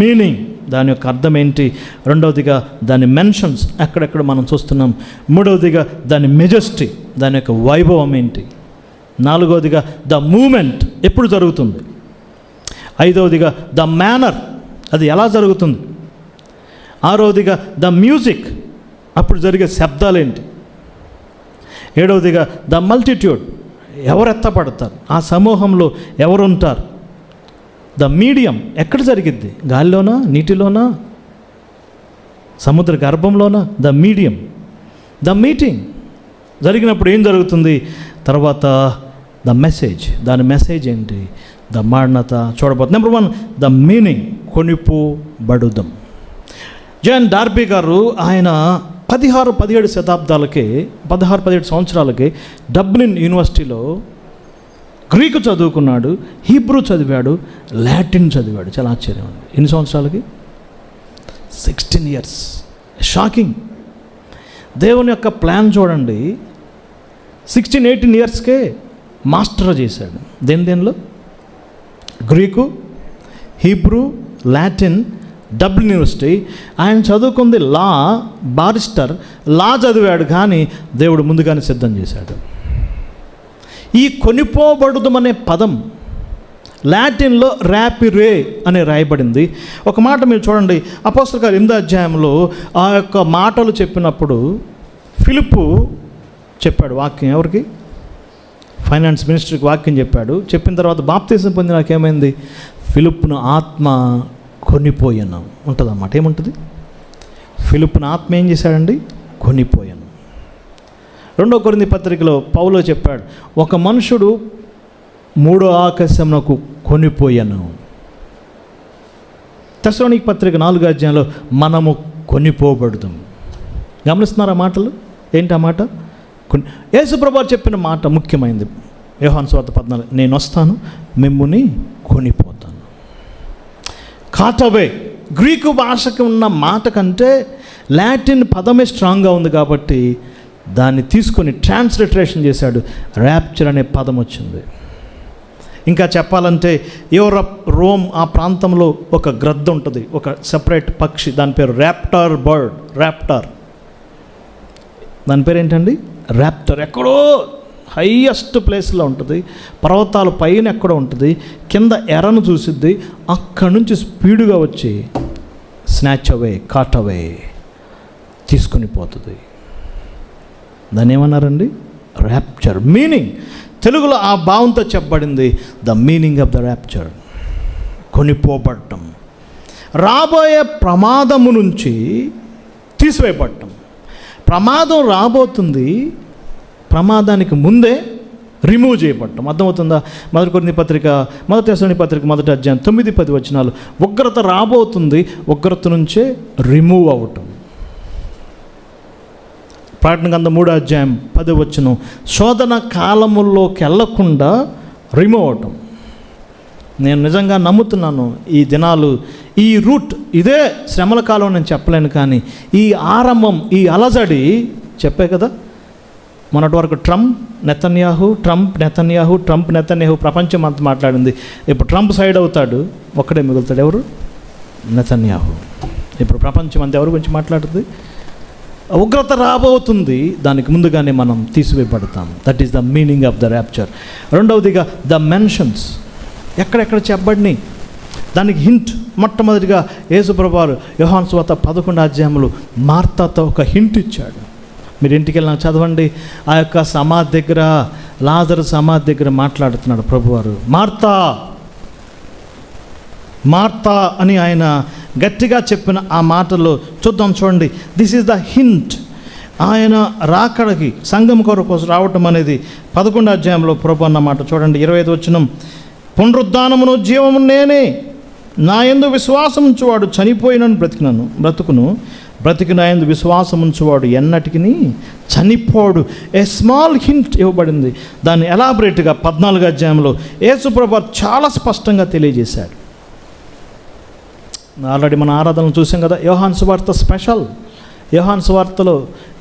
మీనింగ్, దాని యొక్క అర్థం ఏంటి. రెండవదిగా దాని మెన్షన్స్, ఎక్కడెక్కడ మనం చూస్తున్నాం. మూడవదిగా దాని మెజెస్టీ, దాని యొక్క వైభవం ఏంటి. నాలుగవదిగా ద మూమెంట్, ఎప్పుడు జరుగుతుంది. ఐదవదిగా ద మేనర్, అది ఎలా జరుగుతుంది. ఆరవదిగా ద మ్యూజిక్, అప్పుడు జరిగే శబ్దాలేంటి. ఏడవదిగా ద మల్టిట్యూడ్, ఎవరు ఎత్తపడతారు, ఆ సమూహంలో ఎవరుంటారు. ద మీడియం, ఎక్కడ జరిగిద్ది, గాలిలోనా, నీటిలోనా, సముద్ర గర్భంలోనా. The medium. ద మీటింగ్, జరిగినప్పుడు ఏం జరుగుతుంది. తర్వాత ద మెసేజ్, దాని మెసేజ్ ఏంటి. ద మారణత చూడబోతుంది. నెంబర్ 1, ద మీనింగ్, కొనిపోబడుదం. జాన్ డార్బీ గారు ఆయన 16-17 శతాబ్దాలకి, 16-17 సంవత్సరాలకి డబ్లిన్ యూనివర్సిటీలో గ్రీకు చదువుకున్నాడు, హీబ్రూ చదివాడు, లాటిన్ చదివాడు. చాలా ఆశ్చర్యం ఉంది. ఎన్ని సంవత్సరాలకి? 16 years. షాకింగ్. దేవుని యొక్క ప్లాన్ చూడండి. 16-18 yearsకే మాస్టర్ చేశాడు. దేనిలో? Greek, Hebrew, Latin, Dublin university. ఆయన చదువుకుంది లా, బారిస్టర్. లా చదివాడు, కానీ దేవుడు ముందుగానే సిద్ధం చేశాడు. ఈ కొనిపోబడుదమనే పదం లాటిన్లో ర్యాపిరే అని రాయబడింది. ఒక మాట మీరు చూడండి, అపోస్తలుల కార్యాలు 8వ అధ్యాయంలో ఆ యొక్క మాటలు చెప్పినప్పుడు ఫిలిప్పు చెప్పాడు వాక్యం. ఎవరికి? ఫైనాన్స్ మినిస్టర్కి వాక్యం చెప్పాడు. చెప్పిన తర్వాత బాప్తిసం పొంది నాకేమైంది? ఫిలిప్పును ఆత్మ కొనిపోయాను ఉంటుందన్నమాట. ఏముంటుంది? ఫిలిప్పుని ఆత్మ ఏం చేశాడండి? కొనిపోయాను. 2 కొరింథీ పత్రికలో పౌలు చెప్పాడు, ఒక మనుషుడు 3వ ఆకాశమునకు కొనిపోయాను. తెస్సలోనికీ పత్రిక 4వ అధ్యాయంలో మనము కొనిపోబడుదాం. గమనిస్తున్నారా మాటలు? ఏంటి ఆ మాట? యేసు ప్రభువు చెప్పిన మాట ముఖ్యమైనది. యోహాను సువార్త 14, నేను వస్తాను, మిమ్ముని కొనిపోతాను. కాటవే, గ్రీకు భాషకు ఉన్న మాట కంటే లాటిన్ పదమే స్ట్రాంగ్గా ఉంది కాబట్టి దాన్ని తీసుకొని ట్రాన్స్లిటరేషన్ చేశాడు. ర్యాప్చర్ అనే పదం వచ్చింది. ఇంకా చెప్పాలంటే యూరప్, రోమ్ ఆ ప్రాంతంలో ఒక గ్రద్ద ఉంటుంది, ఒక సెపరేట్ పక్షి, దాని పేరు ర్యాప్టర్ బర్డ్. ర్యాప్టర్ దాని పేరు ఏంటండి? ర్యాప్టర్. ఎక్కడో హైయెస్ట్ ప్లేస్లో ఉంటుంది, పర్వతాల పైన ఎక్కడో ఉంటుంది, కింద ఎరను చూసిద్ది, అక్కడి నుంచి స్పీడుగా వచ్చి స్నాచ్ అవే, కాట్ అవే తీసుకొని పోతుంది. దాన్ని ఏమన్నారండి? ర్యాప్చర్. మీనింగ్ తెలుగులో ఆ భావంతో చెప్పబడింది, the meaning of the rapture, కొనిపోబడటం, రాబోయే ప్రమాదము నుంచి తీసివేయబడటం. ప్రమాదం రాబోతుంది, ప్రమాదానికి ముందే రిమూవ్ చేయబడటం. అర్థమవుతుందా? 1 కొరింథీ పత్రిక, 1 తెస్సలోనికీ పత్రిక 1వ అధ్యాయం 9-10 వచనాలు. ఉగ్రత రాబోతుంది, ఉగ్రత నుంచే రిమూవ్ అవ్వటం. ప్రకటన గ్రంథం 3వ అధ్యాయం 10వ వచనం, శోధన కాలముల్లోకి వెళ్లకుండా రిమూవ్ అవటం. నేను నిజంగా నమ్ముతున్నాను ఈ దినాలు, ఈ రూట్, ఇదే శ్రమల కాలం నేను చెప్పలేను, కానీ ఈ ఆరంభం, ఈ అలజడి చెప్పే కదా. మొన్నటి వరకు ట్రంప్ నెతన్యాహు ప్రపంచం అంతా మాట్లాడింది. ఇప్పుడు ట్రంప్ సైడ్ అవుతాడు, ఒక్కడే మిగులుతాడు. ఎవరు? నెతన్యాహు. ఇప్పుడు ప్రపంచం అంతా ఎవరి గురించి మాట్లాడుతుంది? ఉగ్రత రాబోతుంది, దానికి ముందుగానే మనం తీసివేయబడతాం. That is the meaning of the rapture. రెండవదిగా ద మెన్షన్స్, ఎక్కడెక్కడ చెప్పబడినాయి దానికి హింట్. మొట్టమొదటిగా యేసు ప్రభువారు యోహాను సువార్త 11వ అధ్యాయంలో మార్తాతో ఒక హింట్ ఇచ్చాడు. మీరు ఇంటికి వెళ్ళినా చదవండి. ఆ యొక్క సమాధి దగ్గర, లాజరు సమాధి దగ్గర మాట్లాడుతున్నాడు ప్రభువారు. మార్తా మార్తా అని ఆయన గట్టిగా చెప్పిన ఆ మాటల్లో చూద్దాం, చూడండి. This is the hint. ఆయన రాకడకి, సంఘం కొరకు రావటం అనేది 11వ అధ్యాయంలో ప్రభు అన్న మాట చూడండి. 25వ వచనం, పునరుద్ధానమును జీవము నేనే, నా యందు విశ్వాసం ఉంచువాడు చనిపోయినను బ్రతుకును, బ్రతికి నా యందు విశ్వాసం ఉంచువాడు ఎన్నటికి చనిపోడు. ఏ స్మాల్ హింట్ ఇవ్వబడింది. దాన్ని ఎలాబరేట్గా 14వ అధ్యాయంలో యేసు ప్రభువు చాలా స్పష్టంగా తెలియజేశాడు. ఆల్రెడీ మన ఆరాధనలు చూసాం కదా. యోహాను సువార్త స్పెషల్. యోహాను సువార్తలో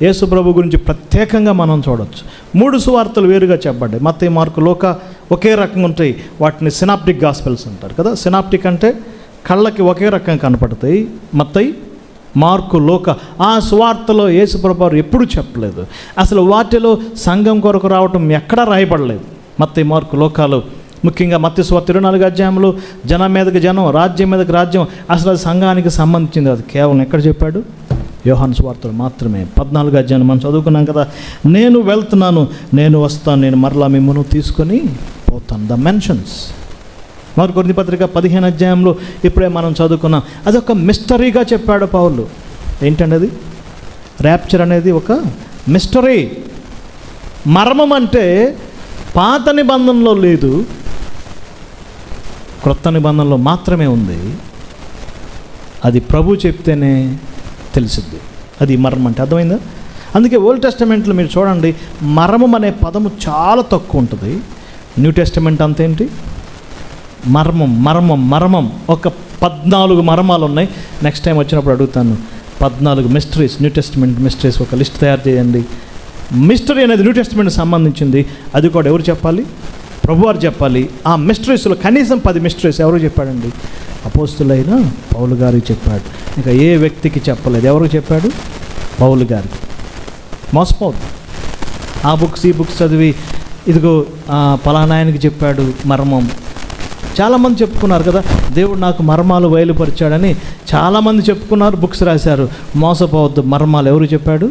యేసు ప్రభు గురించి ప్రత్యేకంగా మనం చూడవచ్చు. 3 సువార్తలు వేరుగా చెప్పబడ్డాయి. మత్తయి, మార్కు, లూకా ఒకే రకంగా ఉంటాయి. వాటిని సినాప్టిక్ గాస్పెల్స్ అంటారు కదా. సినాప్టిక్ అంటే కళ్ళకి ఒకే రకంగా కనపడతాయి. మత్తయి, మార్కు, లూకా ఆ సువార్తలో యేసు ప్రభు ఎప్పుడూ చెప్పలేదు. అసలు వాటిలో సంఘం కొరకు రావటం ఎక్కడా రాయబడలేదు. మత్తయి, మార్కు, లూకాలో ముఖ్యంగా మత్తయి సువార్త 24వ అధ్యాయంలో జనం మీదకి జనం, రాజ్యం మీదకి రాజ్యం, అసలు అది సంఘానికి సంబంధించింది. అది కేవలం ఎక్కడ చెప్పాడు? యోహాను సువార్తలు మాత్రమే. 14వ అధ్యాయం మనం చదువుకున్నాం కదా. నేను వెళ్తున్నాను, నేను వస్తాను, నేను మరలా మిమ్మల్ని తీసుకొని పోతాను. The mentions. 1 కొరింథీ పత్రిక 15వ అధ్యాయంలో ఇప్పుడే మనం చదువుకున్నాం. అదొక మిస్టరీగా చెప్పాడు పౌలు. ఏంటండి అది? ర్యాప్చర్ అనేది ఒక మిస్టరీ. మర్మం అంటే పాత నిబంధనలో లేదు, క్రొత్త నిబంధనలో మాత్రమే ఉంది. అది ప్రభు చెప్తేనే తెలిసిద్ది. అది మర్మం అంటే. అర్థమైందా? అందుకే ఓల్డ్ టెస్టమెంట్లో మీరు చూడండి, మర్మం అనే పదము చాలా తక్కువ ఉంటుంది. న్యూ టెస్టమెంట్ అంతేంటి? మర్మం ఒక 14 మర్మాలు ఉన్నాయి. నెక్స్ట్ టైం వచ్చినప్పుడు అడుగుతాను. 14 మిస్టరీస్, న్యూ టెస్టమెంట్ మిస్టరీస్ ఒక లిస్ట్ తయారు చేయండి. మిస్టరీ అనేది న్యూ టెస్టమెంట్కి సంబంధించింది. అది కూడా ఎవరు చెప్పాలి? ప్రభువారు చెప్పాలి. ఆ మిస్టరీస్లో కనీసం 10 మిస్టరీస్ ఎవరు చెప్పాడండి? అపోస్తులైన పౌలు గారికి చెప్పాడు. ఇంకా ఏ వ్యక్తికి చెప్పలేదు. ఎవరికి చెప్పాడు? పౌలు గారికి. మోసపోదు. ఆ బుక్స్ ఈ బుక్స్ చదివి ఇదిగో పలానాయనకి చెప్పాడు మర్మం. చాలామంది చెప్పుకున్నారు కదా, దేవుడు నాకు మర్మాలు బయలుపరిచాడని చాలామంది చెప్పుకున్నారు, బుక్స్ రాశారు. మోసపోవద్దు. మర్మాలు ఎవరు చెప్పాడు?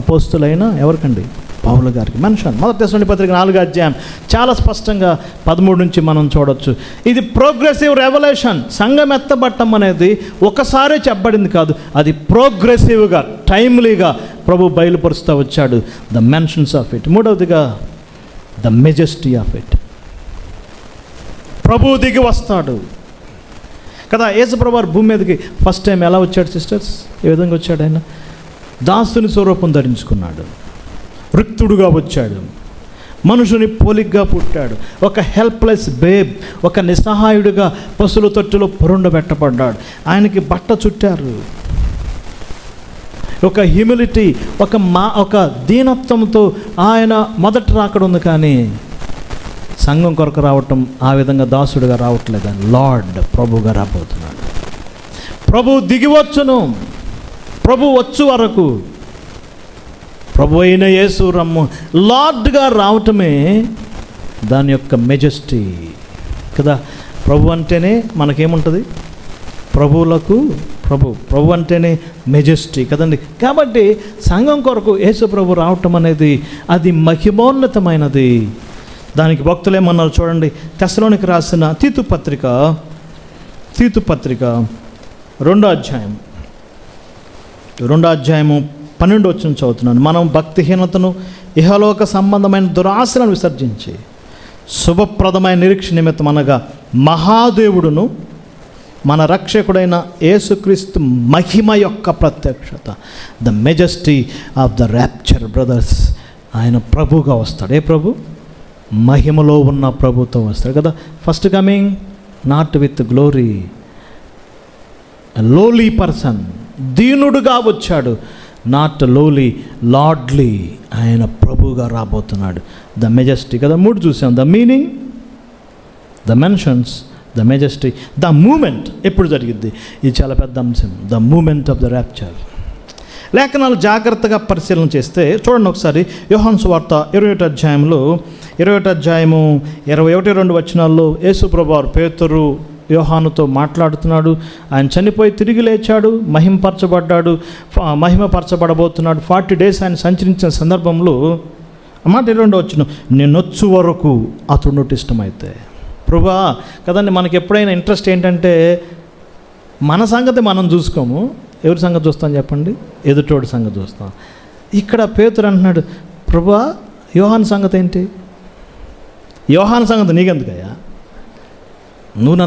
అపోస్తులైన ఎవరికండి? పౌలు గారికి మెన్షన్. మొదటి తెస్సలోనికీ పత్రిక 4వ అధ్యాయం చాలా స్పష్టంగా 13 నుంచి మనం చూడొచ్చు. ఇది ప్రోగ్రెసివ్ రెవల్యూషన్. సంఘం ఎత్తబట్టం అనేది ఒకసారి చెప్పబడింది కాదు, అది ప్రోగ్రెసివ్గా టైమ్లీగా ప్రభు బయలుపరుస్తూ వచ్చాడు. The mentions of it. మూడవదిగా ద మెజెస్టీ ఆఫ్ ఇట్. ప్రభు దిగి వస్తాడు కదా. యేసుప్రభు వారు భూమి మీదకి ఫస్ట్ టైం ఎలా వచ్చాడు సిస్టర్స్? ఏ విధంగా వచ్చాడు? ఆయన దాసుని స్వరూపం ధరించుకున్నాడు, రిక్తుడుగా వచ్చాడు, మనుషుని పోలికగా పుట్టాడు, ఒక హెల్ప్లెస్ బేబ్, ఒక నిస్సహాయుడిగా పశువుల తొట్టులో పొరుండబెట్టబడ్డాడు. ఆయనకి బట్ట చుట్టారు. ఒక హ్యూమిలిటీ, ఒక దీనత్వంతో ఆయన మొదట రాకడ ఉంది. కానీ సంఘం కొరకు రావటం ఆ విధంగా దాసుడిగా రావట్లేదు. లార్డ్ ప్రభుగా రాబోతున్నాడు. ప్రభు దిగివచ్చును. ప్రభు వచ్చు వరకు ప్రభు అయిన యేసు రమ్ము లార్డ్గా రావటమే దాని యొక్క మెజెస్టీ కదా. ప్రభు అంటేనే మనకేముంటుంది? ప్రభు అంటేనే మెజెస్టీ కదండి. కాబట్టి సంఘం కొరకు యేసు ప్రభు రావటం అనేది అది మహిమోన్నతమైనది. దానికి భక్తులు ఏమన్నారు చూడండి. తెస్సలోనికి రాసిన తీతు పత్రిక 2వ అధ్యాయము 12 వచనం చదువుతున్నాను. మనం భక్తిహీనతను, ఇహలోక సంబంధమైన దురాశలను విసర్జించి శుభప్రదమైన నిరీక్ష నిమిత్తం అనగా మహాదేవుడును మన రక్షకుడైన యేసుక్రీస్తు మహిమ యొక్క ప్రత్యక్షత, the majesty of the rapture brothers. ఆయన ప్రభుగా వస్తాడు. ఏ ప్రభు? మహిమలో ఉన్న ప్రభుతో వస్తాడు కదా. First coming not with glory, lowly person, దీనుడుగా వచ్చాడు. Not lowly, lordly. ఆయన ప్రభుగా రాబోతున్నాడు. ద మెజెస్టీ కదా. 3 చూసాం. The meaning, the mentions, the majesty, the moment. ఎప్పుడు జరిగిద్ది? ఇది చాలా పెద్ద అంశం. The moment of the rapture. లేఖనాలు జాగ్రత్తగా పరిశీలన చేస్తే చూడండి ఒకసారి. యోహాను సువార్త 21వ అధ్యాయంలో 21-22 వచనాల్లో యేసు ప్రభువారు పేతురు యోహానుతో మాట్లాడుతున్నాడు. ఆయన చనిపోయి తిరిగి లేచాడు, మహిమపరచబడబోతున్నాడు. 40 days ఆయన సంచరించిన సందర్భంలో మాట 22 వచనం, నేనొచ్చు వరకు అతడు ఇష్టమైతే. ప్రభువా కదండి, మనకి ఎప్పుడైనా ఇంట్రెస్ట్ ఏంటంటే మన సంగతి మనం చూసుకోము. ఎవరి సంగతి చూస్తాం చెప్పండి? ఎదుటోడి సంగతి చూస్తాం. ఇక్కడ పేతురు అంటున్నాడు, ప్రభువా యోహాను సంగతి ఏంటి? యోహాను సంగతి నీకెందుకయ్యా? నువ్వు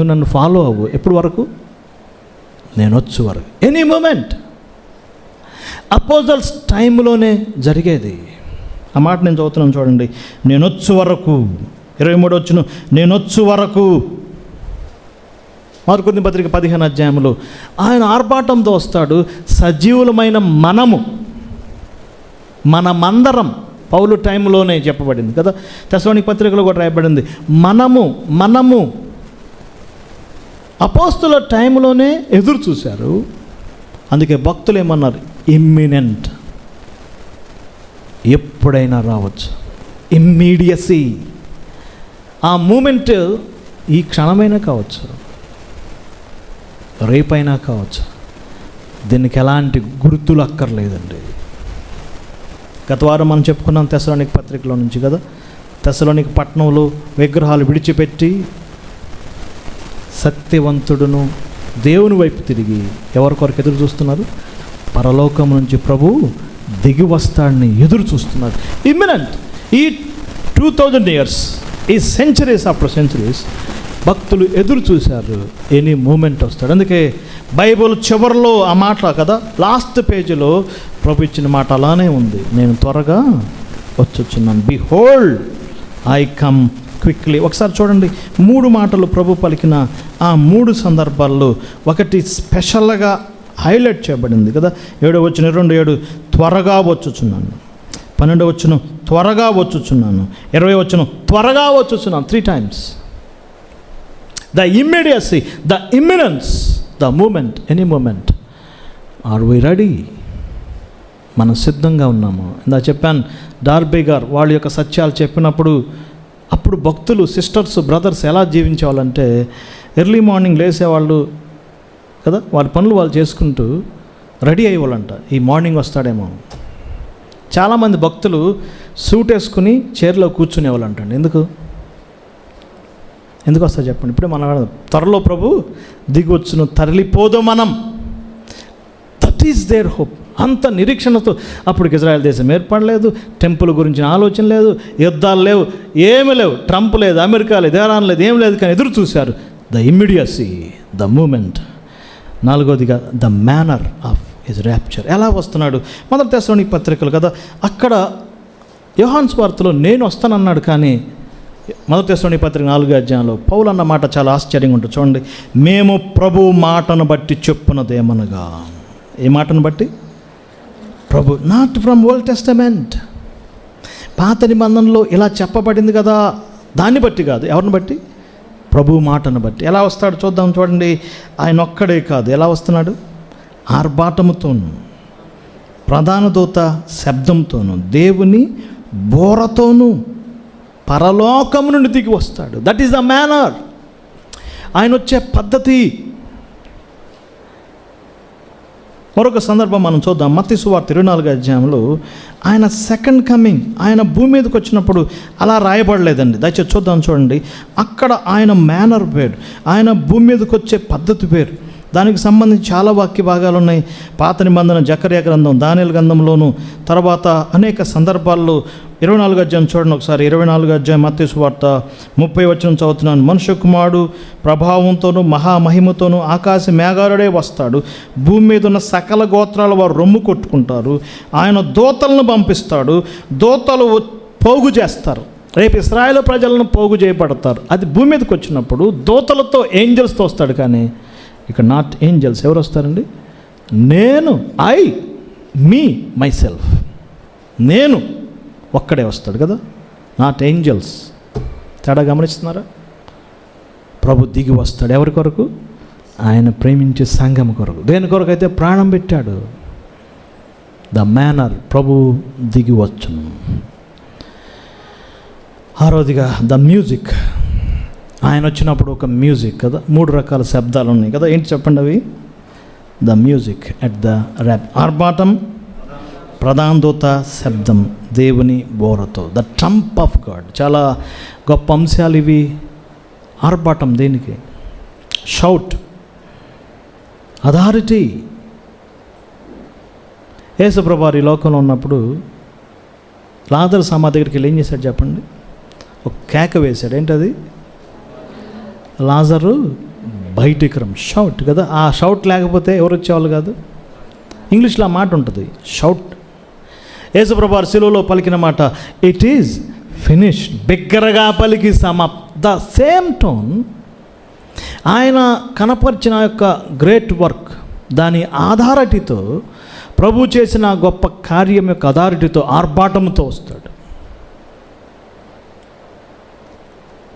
నన్ను ఫాలో అవ్వు. ఎప్పుడు వరకు? నేను వచ్చు వరకు. Any moment. అపోజల్స్ టైంలోనే జరిగేది. ఆ మాట నేను చదువుతున్నాను చూడండి. నేనొచ్చు వరకు 23 వచనం, నేనొచ్చు వరకు. మార్కు పత్రిక 15వ అధ్యాయంలో ఆయన ఆర్భాటంతో వస్తాడు. సజీవులమైన మనమందరం పౌలు టైంలోనే చెప్పబడింది కదా. తెస్సలోనికీ పత్రికలో కూడా రాయబడింది. మనము అపోస్తుల టైంలోనే ఎదురు చూశారు. అందుకే భక్తులు ఏమన్నారు? ఇమ్మినెంట్, ఎప్పుడైనా రావచ్చు. ఇమ్మీడియసీ. ఆ మూమెంట్ ఈ క్షణమైనా కావచ్చు, రేపైనా కావచ్చు. దీనికి ఎలాంటి గుర్తులు అక్కర్లేదండి. గత వారం మనం చెప్పుకున్నాం తెస్సలోనికీ పత్రికలో నుంచి కదా. తెస్సలోనికీ పట్టణంలో విగ్రహాలు విడిచిపెట్టి సత్యవంతుడును దేవుని వైపు తిరిగి ఎవరి కొరకు ఎదురు చూస్తున్నారు? పరలోకం నుంచి ప్రభు దిగి వస్తాడని ఎదురు చూస్తున్నారు. ఇమ్మినెంట్. ఈ 2000 years, ఈ సెంచరీస్ ఆఫ్టర్ సెంచరీస్ భక్తులు ఎదురు చూశారు. ఎనీ మూమెంట్ వస్తాడు. అందుకే బైబిల్ చివరిలో ఆ మాట కదా, లాస్ట్ పేజీలో ప్రభు ఇచ్చిన మాట అలానే ఉంది. నేను త్వరగా వచ్చుచున్నాను. Behold I come quickly. ఒకసారి చూడండి, 3 మాటలు ప్రభు పలికిన ఆ 3 సందర్భాల్లో ఒకటి స్పెషల్గా హైలైట్ చేయబడింది కదా. 7వ వచనం 27, త్వరగా వచ్చుచున్నాను. 12వ వచనం, త్వరగా వచ్చుచున్నాను. 20వ వచనం, త్వరగా వచ్చుచున్నాను. 3 times. The immediacy, the imminence, the moment, any moment. Are we ready? మనం సిద్ధంగా ఉన్నాము. ఇందా చెప్పాను, డార్బీ గారు వాళ్ళ యొక్క సత్యాలు చెప్పినప్పుడు అప్పుడు భక్తులు, సిస్టర్స్, బ్రదర్స్ ఎలా జీవించేవాళ్ళంటే ఎర్లీ మార్నింగ్ లేసేవాళ్ళు కదా, వాళ్ళ పనులు వాళ్ళు చేసుకుంటూ రెడీ అయ్యేవాళ్ళంట. ఈ మార్నింగ్ వస్తాడేమో, చాలామంది భక్తులు సూట్ వేసుకుని చైర్లో కూర్చునేవాళ్ళు అంటండి. ఎందుకు వస్తా చెప్పండి. ఇప్పుడే మన త్వరలో ప్రభు దిగొచ్చును, తరలిపోదు మనం. That is their hope. అంత నిరీక్షణతో అప్పటికి ఇజ్రాయెల్ దేశం ఏర్పడలేదు, టెంపుల్ గురించిన ఆలోచన లేదు, యుద్ధాలు లేవు, ఏమీ లేవు, ట్రంప్ లేదు, అమెరికా లేదు, ఇరాన్ లేదు, ఏం లేదు. కానీ ఎదురు చూశారు. The immediacy, the moment. నాలుగోదిగా the manner of his rapture. ఎలా వస్తున్నాడు? మొదటి తెస్సలోనికీ పత్రికలు కదా, అక్కడ యోహాను సువార్తలో నేను వస్తానన్నాడు. కానీ మొదటి తెస్సలోనికీ పత్రిక 4వ అధ్యాయంలో పౌలు అన్న మాట చాలా ఆశ్చర్యంగా ఉంటుంది. చూడండి, మేము ప్రభు మాటను బట్టి చెప్పున్నదేమనగా. ఏ మాటను బట్టి? ప్రభు, నాట్ ఫ్రమ్ ఓల్డ్ టెస్టమెంట్. పాత నిబంధనలో ఇలా చెప్పబడింది కదా, దాన్ని బట్టి కాదు. ఎవరిని బట్టి? ప్రభు మాటను బట్టి. ఎలా వస్తాడు చూద్దాం. చూడండి, ఆయన ఒక్కడే కాదు, ఎలా వస్తున్నాడు? ఆర్భాటముతోను, ప్రధాన దూత శబ్దంతోను, దేవుని బోరతోను పరలోకము నుండి దిగి వస్తాడు. That is the manner. ఆయన వచ్చే పద్ధతి. మరొక సందర్భం మనం చూద్దాం. మత్తయి సువార్త 24వ అధ్యాయంలో ఆయన సెకండ్ కమింగ్, ఆయన భూమి మీదకి వచ్చినప్పుడు అలా రాయబడలేదండి. దయచేసి చూద్దాం. చూడండి, అక్కడ ఆయన మేనర్ వేరు, ఆయన భూమి మీదకి వచ్చే పద్ధతి వేరు. దానికి సంబంధించి చాలా వాక్య భాగాలు ఉన్నాయి. పాత నిబంధన జకర్యా గ్రంథం, దానియేలు గ్రంథంలోను, తర్వాత అనేక సందర్భాల్లో 24వ అధ్యాయం చూడండి ఒకసారి. 24వ అధ్యాయం మత్తయి సువార్త 30వ వచనం చదువుతున్నాను. మనుష్య కుమారుడు ప్రభావంతోనూ మహామహిమతోనూ ఆకాశ మేఘారుడే వస్తాడు. భూమి మీద ఉన్న సకల గోత్రాల వారు రొమ్ము కొట్టుకుంటారు. ఆయన దూతలను పంపిస్తాడు, దూతలు పోగు చేస్తారు. రేపు ఇశ్రాయేలు ప్రజలను పోగు చేయబడతారు. అది భూమి మీదకి వచ్చినప్పుడు దూతలతో, ఏంజల్స్తో వస్తాడు. కానీ ఇక్కడ నాట్ ఏంజల్స్. ఎవరు వస్తారండి? నేను, మై సెల్ఫ్, నేను ఒక్కడే వస్తాడు కదా, నాట్ ఏంజల్స్. తేడా గమనిస్తున్నారా? ప్రభు దిగి వస్తాడు. ఎవరి కొరకు? ఆయన ప్రేమించే సంఘం కొరకు. దేని కొరకు అయితే ప్రాణం పెట్టాడు. ద మేనర్, ప్రభు దిగి వచ్చును. ఆరోదిగా ద మ్యూజిక్. ఆయన వచ్చినప్పుడు ఒక మ్యూజిక్ కదా, 3 రకాల శబ్దాలు ఉన్నాయి కదా. ఏంటి చెప్పండి అవి? The music at the rap. ఆర్భాటం, ప్రధాన దూత శబ్దం, దేవుని బోరతో, ద ట్రంప్ ఆఫ్ గాడ్. చాలా గొప్ప అంశాలు ఇవి. ఆర్భాటం దేనికి? Shout, authority. యేసుప్రభువు ఈ లోకంలో ఉన్నప్పుడు లాజరు సమాధి దగ్గరికి వెళ్ళి ఏం చేశాడు చెప్పండి? ఒక కేక వేశాడు. ఏంటది? లాజరు బయటికి రమ్. షౌట్ కదా. ఆ షౌట్ లేకపోతే ఎవరు వచ్చేవాళ్ళు కాదు. ఇంగ్లీష్లో ఆ మాట ఉంటుంది, షౌట్. యేసుప్రభువు శిలువలో పలికిన మాట ఇట్ ఈజ్ ఫినిష్డ్, బిగ్గరగా పలికి ద సేమ్ టోన్ ఆయన కనపరిచిన యొక్క గ్రేట్ వర్క్, దాని అథారిటీతో, ప్రభు చేసిన గొప్ప కార్యం యొక్క అథారిటీతో, ఆర్భాటంతో వస్తాడు.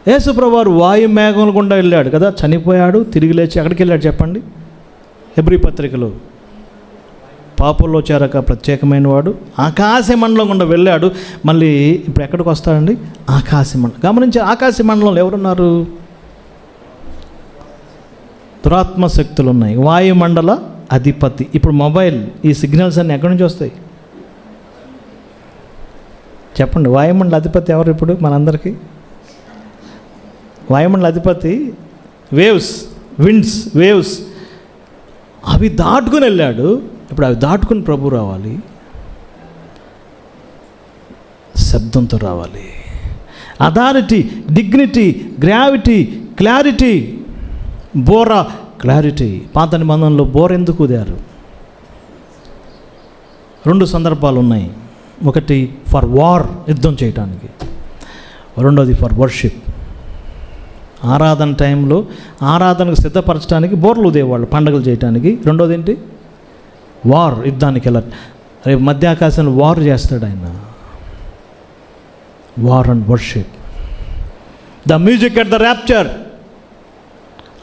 యేసుప్రభువు వాయు మేఘముల గుండా వెళ్ళాడు కదా, చనిపోయాడు, తిరిగి లేచి ఎక్కడికి వెళ్ళాడు చెప్పండి? హెబ్రీ పత్రికలో పాపుల్లో చేరక ప్రత్యేకమైన వాడు ఆకాశ మండలం గుండా వెళ్ళాడు. మళ్ళీ ఇప్పుడు ఎక్కడికి వస్తాడండి? ఆకాశ మండలం. గమనించి, ఆకాశ మండలంలో ఎవరున్నారు? దురాత్మ శక్తులు ఉన్నాయి. వాయుమండల అధిపతి. ఇప్పుడు మొబైల్, ఈ సిగ్నల్స్ అన్నీ ఎక్కడి నుంచి వస్తాయి చెప్పండి? వాయుమండల అధిపతి ఎవరు ఇప్పుడు మనందరికీ? వాయుమండల అధిపతి వేవ్స్, విండ్స్, వేవ్స్. అవి దాటుకుని వెళ్ళాడు. ఇప్పుడు అవి దాటుకుని ప్రభు రావాలి, శబ్దంతో రావాలి. Authority, dignity, gravity, clarity. బోరా, క్లారిటీ. పాత నిబంధనలో బోర ఎందుకు ఊదారు? 2 సందర్భాలు ఉన్నాయి. ఒకటి ఫర్ వార్, యుద్ధం చేయటానికి. రెండోది ఫర్ వర్షిప్, ఆరాధన టైంలో ఆరాధనకు సిద్ధపరచడానికి బోర్లు ఊదేవాళ్ళు పండుగలు చేయడానికి. రెండోది ఏంటి? వార్, యుద్ధానికి వెళ్ళాలి. రేపు మధ్యాకాశంలో వార్ చేస్తాడు ఆయన. War and worship. The music at the rapture.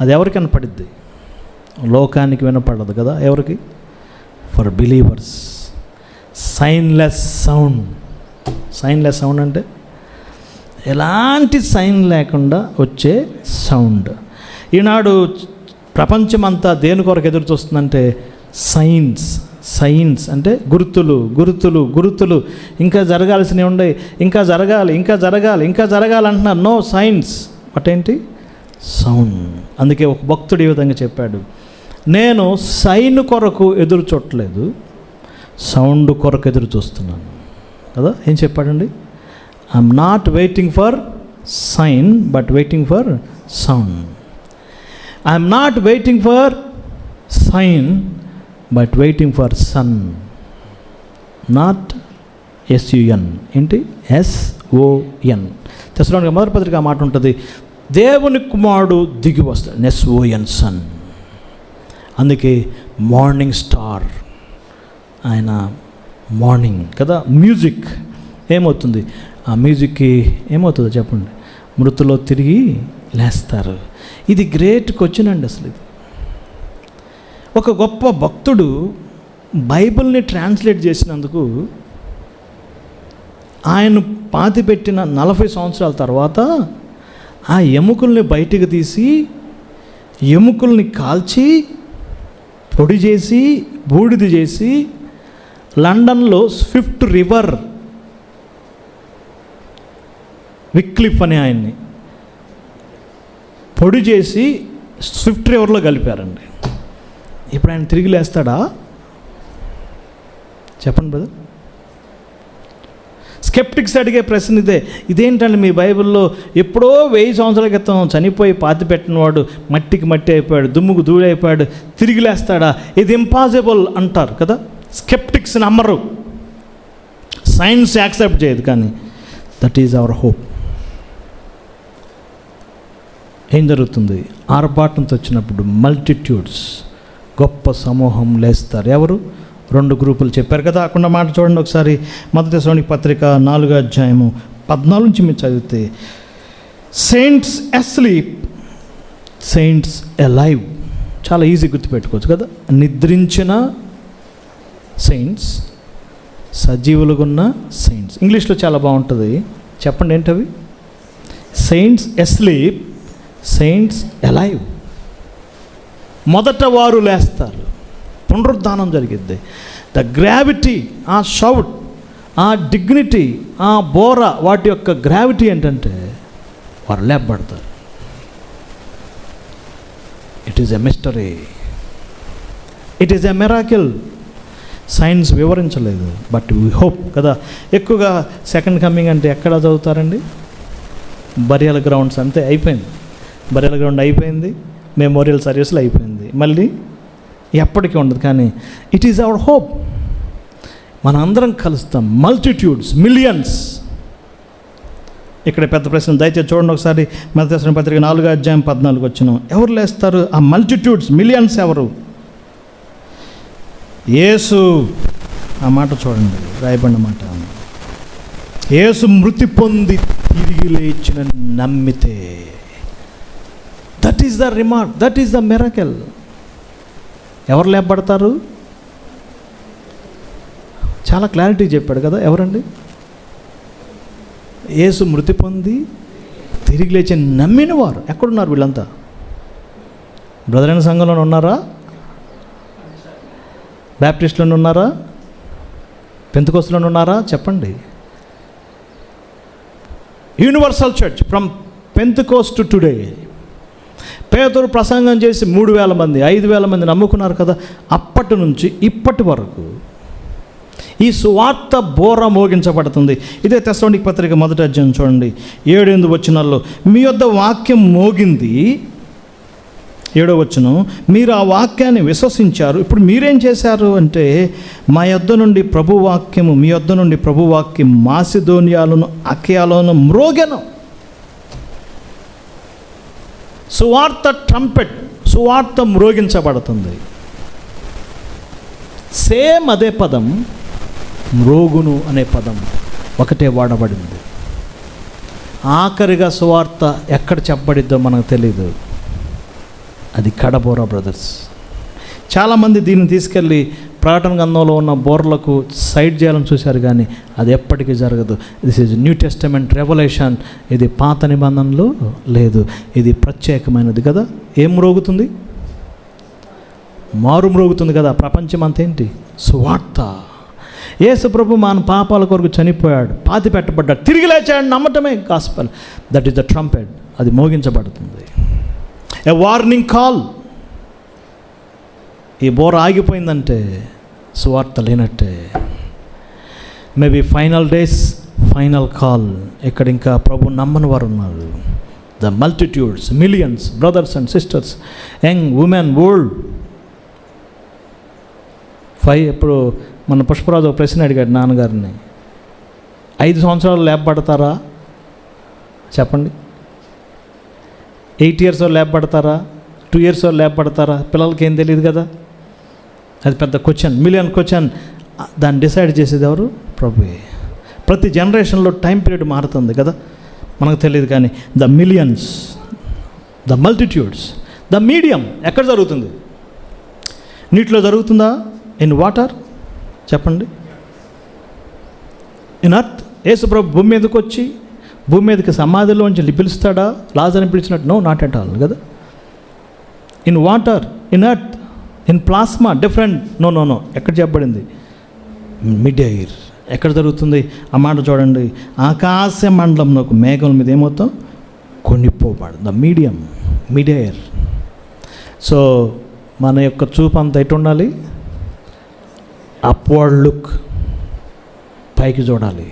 అది ఎవరికి వినపడిద్ది? లోకానికి వినపడదు కదా. ఎవరికి? For believers. Signless sound. Signless sound అంటే ఎలాంటి సైన్ లేకుండా వచ్చే సౌండ్. ఈనాడు ప్రపంచమంతా దేని కొరకు ఎదురు చూస్తుందంటే సైన్స్. సైన్స్ అంటే గుర్తులు గుర్తులు గుర్తులు, ఇంకా జరగాల్సినవి ఉన్నాయి, ఇంకా జరగాలి ఇంకా జరగాలి ఇంకా జరగాలి అంటున్నారు. No signs. ఏంటి? సౌండ్. అందుకే ఒక భక్తుడు ఈ విధంగా చెప్పాడు, నేను సైన్ కొరకు ఎదురు చూడలేదు, సౌండ్ కొరకు ఎదురు చూస్తున్నాను కదా. ఏం చెప్పాడండి? I'm not waiting for sign but waiting for sound. I'm not waiting for sign but waiting for son. Not SUN. ఏంటి? SON. తెస్సలోనిక మొదటి పత్రిక మాట ఉంటుంది, దేవుని కుమారుడు దిగి వస్తాడు. SON, son. అందుకే మార్నింగ్ స్టార్ ఆయన. మార్నింగ్ కదా. మ్యూజిక్ ఏమవుతుంది? ఆ మ్యూజిక్కి ఏమవుతుందో చెప్పండి? మృతులో తిరిగి లేస్తారు. ఇది గ్రేట్ క్వశ్చన్ అండి. అసలు ఇది ఒక గొప్ప భక్తుడు బైబిల్ని ట్రాన్స్లేట్ చేసినందుకు ఆయన పాతిపెట్టిన 40 సంవత్సరాల తర్వాత ఆ ఎముకల్ని బయటికి తీసి ఎముకల్ని కాల్చి పొడి చేసి బూడిద చేసి లండన్లో స్విఫ్ట్ రివర్, విక్లిఫ్ అనే ఆయన్ని పొడి చేసి స్విఫ్ట్ రివర్లో కలిపారండి. ఇప్పుడు ఆయన తిరిగి లేస్తాడా? చెప్పండి బ్రదర్. స్కెప్టిక్స్ అడిగే ప్రశ్న ఇదే. ఇదేంటండి మీ బైబిల్లో ఎప్పుడో 1000 సంవత్సరాల క్రితం చనిపోయి పాతి పెట్టినవాడు మట్టికి మట్టి అయిపోయాడు, దుమ్ముకు ధూళి అయిపోయాడు, తిరిగి లేస్తాడా? ఇది ఇంపాసిబుల్ అంటారు కదా. స్కెప్టిక్స్ నమ్మరు, సైన్స్ యాక్సెప్ట్ చేయదు. కానీ దట్ ఈజ్ అవర్ హోప్. ఏం జరుగుతుంది? ఆర్భాటంతో వచ్చినప్పుడు మల్టిట్యూడ్స్, గొప్ప సమూహం లేస్తారు. ఎవరు? 2 గ్రూపులు చెప్పారు కదా. అక్కడ మాట చూడండి ఒకసారి. మొదటి తెస్సలోనిక పత్రిక 4వ అధ్యాయము 14 నుంచి మీరు చదివితే, సెయింట్స్ అస్లీప్, సెయింట్స్ అలైవ్. చాలా ఈజీ గుర్తుపెట్టుకోవచ్చు కదా. నిద్రించిన సెయింట్స్, సజీవులుగా ఉన్న సెయింట్స్. ఇంగ్లీష్లో చాలా బాగుంటుంది. చెప్పండి ఏంటవి? Saints asleep, saints alive. మొదట వారు లేస్తారు, పునరుద్ధానం జరిగిద్ది. ద గ్రావిటీ, ఆ షౌట్, ఆ డిగ్నిటీ, ఆ బోర, వాటి యొక్క గ్రావిటీ ఏంటంటే వారు లేపబడతారు. It is a mystery, it is a miracle. Science వివరించలేదు, బట్ వీ హోప్ కదా. ఎక్కువగా సెకండ్ కమింగ్ అంటే ఎక్కడ చదువుతారండి? Burial grounds. అంతే, అయిపోయింది. బరియల్ గ్రౌండ్ అయిపోయింది, మెమోరియల్ సర్వీస్లో అయిపోయింది, మళ్ళీ ఎప్పటికీ ఉండదు. కానీ ఇట్ ఈజ్ అవర్ హోప్. మన అందరం కలుస్తాం. Multitudes, millions. ఇక్కడ పెద్ద ప్రశ్న, దయచేసి చూడండి ఒకసారి. మొదటి తెస్సలోనిక పత్రిక 4వ అధ్యాయం 14 వచ్చిన. ఎవరు లేస్తారు? ఆ మల్టిట్యూడ్స్, మిలియన్స్ ఎవరు? యేసు. ఆ మాట చూడండి, రాయబడిన మాట. యేసు మృతి పొంది తిరిగి లేచిన నమ్మితే, that is the remark, that is the miracle. ఎవరు లేపబడతారు? చాలా క్లారిటీ చెప్పాడు కదా. ఎవరండి? యేసు మృతి పొంది తిరిగి లేచి నమ్మిన వారు. ఎక్కడున్నారు వీళ్ళంతా? బ్రదరైన సంఘంలో ఉన్నారా? బ్యాప్టిస్టులో ఉన్నారా? పెంతెకోస్తులో ఉన్నారా? చెప్పండి. Universal church from Pentecost to today. పేతురు ప్రసంగం చేసి 3000 మంది 5000 మంది నమ్ముకున్నారు కదా. అప్పటి నుంచి ఇప్పటి వరకు ఈ సువార్త బోర మోగించబడుతుంది. ఇదే తెస్సలోనిక పత్రిక 1వ అధ్యాయం చూడండి, 7-8 వచనాల్లో. మీ యొద్ద వాక్యం మోగింది, 7వ వచనం, మీరు ఆ వాక్యాన్ని విశ్వసించారు. ఇప్పుడు మీరేం చేశారు అంటే, మా యొద్ద నుండి ప్రభువాక్యము, మీ యొద్ద నుండి ప్రభువాక్యం మాసిదోనియాలోను అఖయాలోను మ్రోగెను. సువార్త ట్రంపెట్, సువార్త మ్రోగించబడుతుంది. సేమ్ అదే పదం, మ్రోగును అనే పదం ఒకటే వాడబడింది. ఆఖరిగా సువార్త ఎక్కడ చెప్పబడిద్దో మనకు తెలియదు. అది కడబోరా బ్రదర్స్. చాలామంది దీన్ని తీసుకెళ్ళి ప్రకటన గ్రంథంలో ఉన్న బోర్లకు సైడ్ చేయాలని చూశారు, కానీ అది ఎప్పటికీ జరగదు. This is new testament revolution. ఇది పాత నిబంధనలో లేదు, ఇది ప్రత్యేకమైనది కదా. ఏం మ్రోగుతుంది? మారు మ్రోగుతుంది కదా. ప్రపంచం అంతేంటి? సువార్త. యేసు ప్రభు మన పాపాల కొరకు చనిపోయాడు, పాతి పెట్టబడ్డాడు, తిరిగి లేచాడు నమ్మటమే gospel. That is the trumpet. అది మోగించబడుతుంది. ఏ వార్నింగ్ కాల్. ఈ బోర ఆగిపోయిందంటే సువార్త లేనట్టే. Maybe final days, final call. ఇక్కడ ఇంకా ప్రభు నమ్మని వారు ఉన్నారు. The multitudes, millions, brothers and sisters, young women, old. ఇప్పుడు మన పుష్పరాజు ఒక ప్రశ్న అడిగాడు నాన్నగారిని, 5 సంవత్సరాలు లేపబడతారా చెప్పండి? 8 years లేపబడతారా? 2 years లేపబడతారా? పిల్లలకి ఏం తెలియదు కదా. అది పెద్ద క్వశ్చన్, మిలియన్ క్వశ్చన్. దాన్ని డిసైడ్ చేసేది ఎవరు? ప్రభువే. ప్రతి జనరేషన్లో టైం పీరియడ్ మారుతుంది కదా, మనకు తెలియదు. కానీ the millions, the multitudes, the medium ఎక్కడ జరుగుతుంది? నీటిలో జరుగుతుందా? ఇన్ వాటర్ చెప్పండి. In earth. యేసు ప్రభు భూమి మీదకి వచ్చి భూమి మీదకి సమాధిలోంచి పిలుస్తాడా? లాజర్ని పిలిచినట్టు? నో, నాట్ ఎట్ ఆల్ కదా. In water, in earth, in plasma, different. No no no. ఎక్కడ చెప్పబడింది? Mid air. ఎక్కడ జరుగుతుంది ఆ మాట చూడండి. ఆకాశ మండలంలో మేఘం మీద ఏమవుతాం? కొనిపోబడు. The medium, mid air. So మన యొక్క చూపు అంతా ఎటు ఉండాలి? అప్వర్డ్ లుక్, పైకి చూడాలి.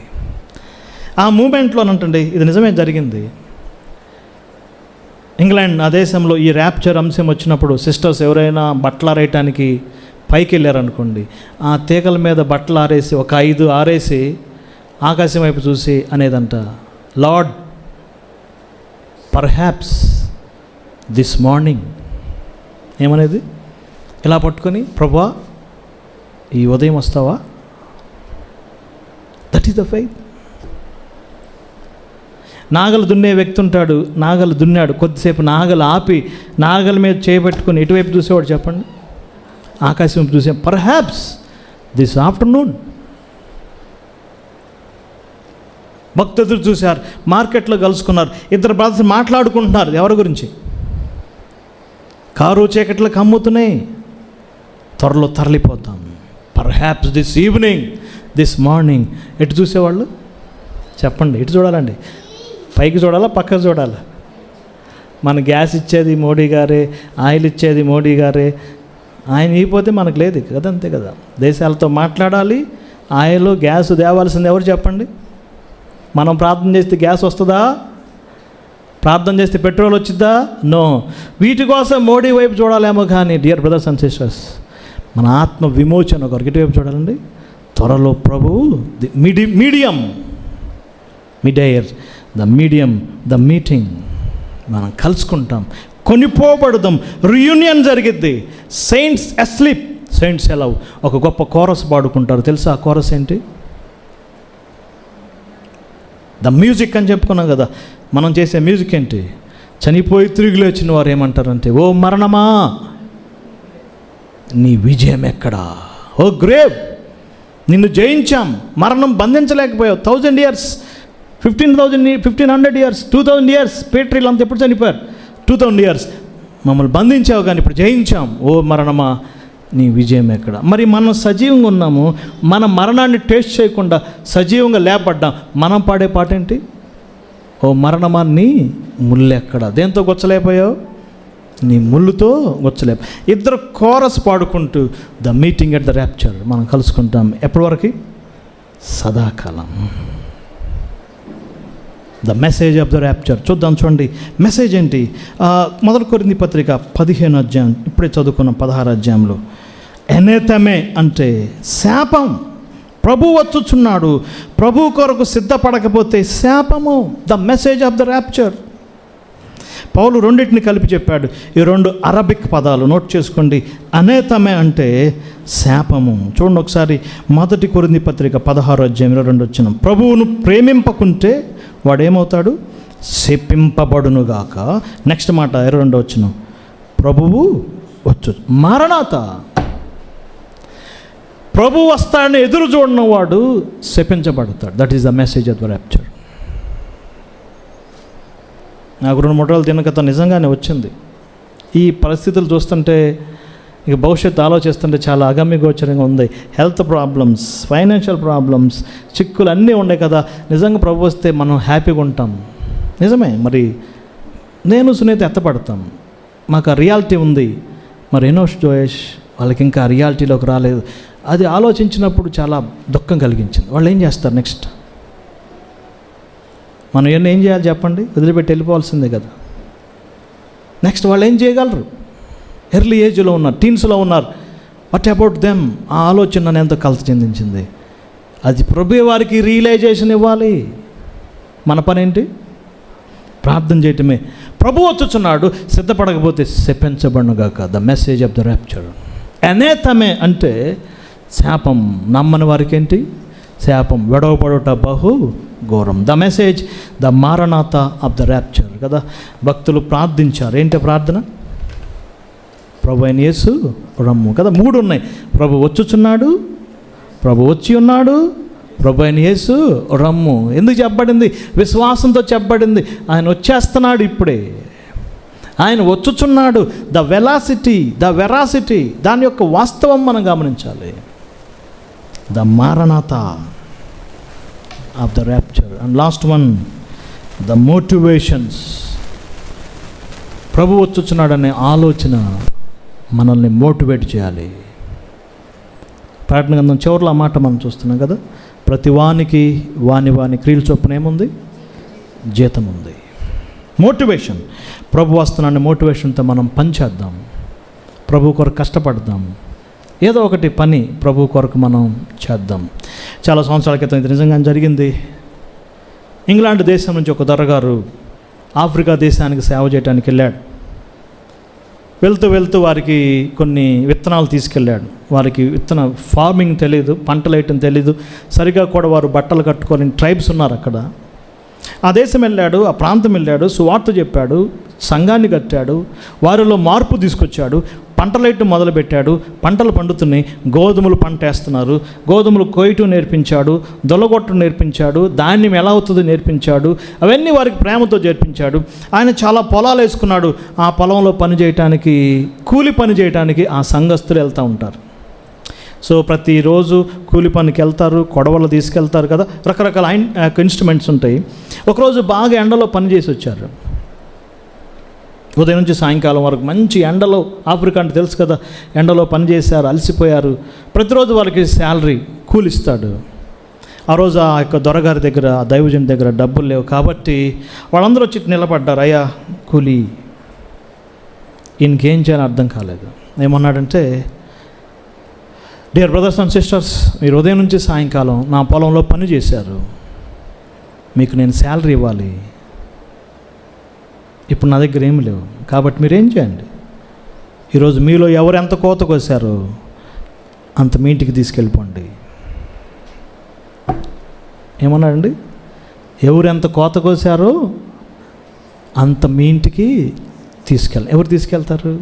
ఆ మూమెంట్లోనంటండి, ఇది నిజమే జరిగింది. ఇంగ్లాండ్ ఆ దేశంలో ఈ ర్యాప్చర్ అంశం వచ్చినప్పుడు సిస్టర్స్ ఎవరైనా బట్టలు ఆరేయటానికి పైకి వెళ్ళారనుకోండి, ఆ తీగల మీద బట్టలు ఆరేసి ఒక 5 ఆరేసి ఆకాశం వైపు చూసి అనేదంట, లార్డ్ పర్హాప్స్ దిస్ మార్నింగ్. ఏమనేది? ఇలా పట్టుకొని, ప్రభువా ఈ ఉదయం వస్తావా? That is the faith. నాగలు దున్నే వ్యక్తి ఉంటాడు, నాగలు దున్నాడు, కొద్దిసేపు నాగలు ఆపి నాగల మీద చేయబెట్టుకుని ఎటువైపు చూసేవాడు చెప్పండి? ఆకాశం చూసే. Perhaps this afternoon. భక్తులు చూశారు, మార్కెట్లో కలుసుకున్నారు, 2 బ్రదర్స్ మాట్లాడుకుంటున్నారు. ఎవరి గురించి? కారు చీకట్లకు అమ్ముతున్నాయి, త్వరలో తరలిపోతాం. Perhaps this evening, this morning. ఎటు చూసేవాళ్ళు చెప్పండి? ఎటు చూడాలండి? పైకి చూడాలా, పక్కకు చూడాలా? మన గ్యాస్ ఇచ్చేది మోడీ గారే, ఆయిల్ ఇచ్చేది మోడీ గారే. ఆయన ఇకపోతే మనకు లేదు కదా, అంతే కదా. దేశాలతో మాట్లాడాలి, ఆయిల్ గ్యాస్ తేవాల్సింది ఎవరు చెప్పండి? మనం ప్రార్థన చేస్తే గ్యాస్ వస్తుందా? ప్రార్థన చేస్తే పెట్రోల్ వచ్చిద్దా? నో. వీటి కోసం మోడీ వైపు చూడాలేమో. కానీ డియర్ బ్రదర్స్ అండ్ సిస్టర్స్, మన ఆత్మ విమోచన కొరకు ఇటువైపు చూడాలండి. త్వరలో ప్రభువు medium, mid air, the medium, the meeting. మనం కలుసుకుంటాం, కొనిపోబడదాం, రియూనియన్ జరిగిద్ది. Saints asleep, saints allow. ఒక గొప్ప కోరస్ పాడుకుంటారు, తెలుసా ఆ కోరస్ ఏంటి? ద మ్యూజిక్ అని చెప్పుకున్నాం కదా. మనం చేసే మ్యూజిక్ ఏంటి? చనిపోయి తిరిగి లేచిన వారు ఏమంటారంటే, ఓ మరణమా నీ విజయం ఎక్కడా? ఓ గ్రేవ్, నిన్ను జయించాం, మరణం బంధించలేకపోయావు. 1000 years, 1500 years, 2000 years. పేట్రీలు అంత ఎప్పుడు చనిపోయారు? 2000 years. మమ్మల్ని బంధించావు కానీ ఇప్పుడు జయించాం. ఓ మరణమా నీ విజయం ఎక్కడ? మరి మనం సజీవంగా ఉన్నాము, మన మరణాన్ని టేస్ట్ చేయకుండా సజీవంగా లేపడ్డాం. మనం పాడే పాట ఏంటి? ఓ మరణమా నీ ముళ్ళు ఎక్కడ? దేంతో గొచ్చలేకపోయావు? నీ ముళ్ళుతో గొచ్చలేపు. 2 కోరస్ పాడుకుంటూ the meeting at the rapture మనం కలుసుకుంటాం. ఎప్పటి వరకు? సదాకాలం. The message of the rapture చూద్దాం. చూడండి మెసేజ్ ఏంటి? 1 కొరింథీ పత్రిక 15వ అధ్యాయం, ఇప్పుడే చదువుకున్నాం 16వ అధ్యాయంలో. ఎనేతమే అంటే శాపం. ప్రభు వచ్చుచున్నాడు, ప్రభు కొరకు సిద్ధపడకపోతే శాపము. The message of the rapture. పౌలు రెండింటిని కలిపి చెప్పాడు. ఈ 2 అరబిక్ పదాలు నోట్ చేసుకోండి. అనేతమే అంటే శాపము. చూడండి ఒకసారి 1 కొరింథీ పత్రిక 16వ అధ్యాయం 22వ వచనం. ప్రభువును ప్రేమింపకుంటే వాడేమవుతాడు? శపింపబడునుగాక. నెక్స్ట్ మాట 22వ వచనం. ప్రభువు వచ్చు. మారణాత. ప్రభు వస్తాడని ఎదురు చూడని వాడు శపించబడతాడు. That is the message of the rapture. నాకు 2-3 రోజులు తినకత నిజంగానే వచ్చింది. ఈ పరిస్థితులు చూస్తుంటే ఇక భవిష్యత్తు ఆలోచిస్తుంటే చాలా అగమ్యగోచరంగా ఉంది. హెల్త్ ప్రాబ్లమ్స్, ఫైనాన్షియల్ ప్రాబ్లమ్స్, చిక్కులు అన్నీ ఉన్నాయి కదా. నిజంగా ప్రభు వస్తే మనం హ్యాపీగా ఉంటాం. నిజమే. మరి నేను సునీత ఎత్తపడతాం, మాకు ఆ రియాలిటీ ఉంది. మరి ఎనోష్ జోయేష్ వాళ్ళకి ఇంకా రియాలిటీలోకి రాలేదు. అది ఆలోచించినప్పుడు చాలా దుఃఖం కలిగించింది. వాళ్ళు ఏం చేస్తారు నెక్స్ట్? మనం ఏం చేయాలి చెప్పండి? వదిలిపెట్టి వెళ్ళిపోవాల్సిందే కదా. నెక్స్ట్ వాళ్ళు ఏం చేయగలరు? ఎర్లీ ఏజ్లో ఉన్నారు, టీన్స్లో ఉన్నారు. What about them? ఆ ఆలోచన నన్ను ఎంతో కలత చెందించింది. అది ప్రభు వారికి రియలైజేషన్ ఇవ్వాలి. మన పని ఏంటి? ప్రార్థన చేయటమే. ప్రభు వచ్చుచున్నాడు, సిద్ధపడకపోతే శపించబడునుగాక. The message of the rapture. అనేతమే అంటే శాపం. నమ్మని వారికి ఏంటి? శాపం. విడవబడుట బహు ఘోరం. ద మెసేజ్, ద మారనాథ ఆఫ్ ద ర్యాప్చర్ కదా. భక్తులు ప్రార్థించారు. ఏంటి ప్రార్థన? ప్రభు అయిన యేసు రమ్ము కదా. 3 ఉన్నాయి. ప్రభు వచ్చుచున్నాడు, ప్రభు వచ్చి ఉన్నాడు, ప్రభు అయిన యేసు రమ్ము. ఎందుకు చెప్పబడింది? విశ్వాసంతో చెప్పబడింది. ఆయన వచ్చేస్తున్నాడు ఇప్పుడే. ఆయన వచ్చుచున్నాడు. ద వెరాసిటీ, దాని యొక్క వాస్తవం మనం గమనించాలి. ద మారనాథ of the rapture. And last one, the motivations. ప్రభు వచ్చుచున్నాడనే ఆలోచన మనల్ని మోటివేట్ చేయాలి. ప్రకటన గ్రంథం చివరిలో ఆ మాట మనం చూస్తున్నాం కదా. ప్రతి వానికి వాని క్రియల చొప్పున ఏముంది? జీతం ఉంది. మోటివేషన్. ప్రభు వస్తున్నాడనే మోటివేషన్తో మనం పని చేద్దాం, ప్రభు కొరకు కష్టపడదాం, ఏదో ఒకటి పని ప్రభు కొరకు మనం చేద్దాం. చాలా సంవత్సరాల క్రితం ఇది నిజంగా జరిగింది. ఇంగ్లాండ్ దేశం నుంచి ఒక దొరగారు ఆఫ్రికా దేశానికి సేవ చేయడానికి వెళ్ళాడు. వెళ్తూ వారికి కొన్ని విత్తనాలు తీసుకెళ్ళాడు. వారికి ఫార్మింగ్ తెలీదు, పంటలు వేయటం తెలీదు, సరిగా కూడా వారు బట్టలు కట్టుకోలేని ట్రైబ్స్ ఉన్నారు అక్కడ. ఆ దేశం వెళ్ళాడు, ఆ ప్రాంతం వెళ్ళాడు, సువార్త చెప్పాడు, సంఘాన్ని కట్టాడు, వారిలో మార్పు తీసుకొచ్చాడు, పంటలు వేయటం మొదలుపెట్టాడు. పంటలు పండుతున్నాయి, గోధుమలు పంట వేస్తున్నారు, గోధుమలు కొయ్యటం నేర్పించాడు, దొలగొట్టడం నేర్పించాడు, ధాన్యం ఎలా అవుతుందో నేర్పించాడు. అవన్నీ వారికి ప్రేమతో చేర్పించాడు. ఆయన చాలా పొలాలు వేసుకున్నాడు. ఆ పొలంలో పని చేయటానికి, కూలి పని చేయటానికి ఆ సంఘస్థులు వెళ్తూ ఉంటారు. సో ప్రతిరోజు కూలి పనికి వెళ్తారు, కొడవలు తీసుకెళ్తారు కదా, రకరకాల ఇన్స్ట్రుమెంట్స్ ఉంటాయి. ఒకరోజు బాగా ఎండలో పని చేసి వచ్చారు. ఉదయం నుంచి సాయంకాలం వరకు మంచి ఎండలో, ఆఫ్రికా అంటే తెలుసు కదా, ఎండలో పని చేశారు, అలసిపోయారు. ప్రతిరోజు వాళ్ళకి శాలరీ, కూలిస్తాడు. ఆ రోజు ఆ యొక్క దొరగారి దగ్గర, ఆ దైవజన్ దగ్గర డబ్బులు లేవు కాబట్టి వాళ్ళందరూ వచ్చి నిలబడ్డారు. అయ్యా కూలి. ఈయనకేం చేయాలో అర్థం కాలేదు. ఏమన్నాడంటే, డియర్ బ్రదర్స్ అండ్ సిస్టర్స్, మీరు ఉదయం నుంచి సాయంకాలం నా పొలంలో పని చేశారు, మీకు నేను శాలరీ ఇవ్వాలి. ఇప్పుడు నా దగ్గర ఏమి లేవు కాబట్టి మీరేం చేయండి, ఈరోజు మీలో ఎవరు ఎంత కోత కోసారో అంత మీ ఇంటికి తీసుకెళ్ళిపోండి. ఏమన్నాడండి? ఎవరు ఎంత కోత కోసారో అంత మీ ఇంటికి ఎవరు తీసుకెళ్తారు?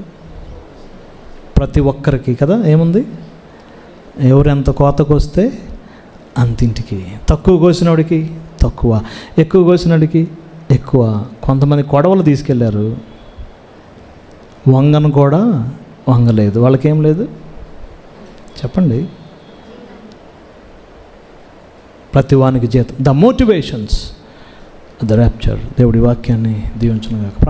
ప్రతి ఒక్కరికి కదా. ఏముంది? ఎవరు ఎంత కోత కోస్తే అంతింటికి. తక్కువ కోసినోడికి తక్కువ, ఎక్కువ కోసినోడికి ఎక్కువ. కొంతమంది కొడవలు తీసుకెళ్ళారు, వంగను కూడా వంగలేదు. వాళ్ళకేం లేదు చెప్పండి. ప్రతి వానికి జీతం. The motivations, the rapture. దేవుడి వాక్యాన్ని దీవించును గాక.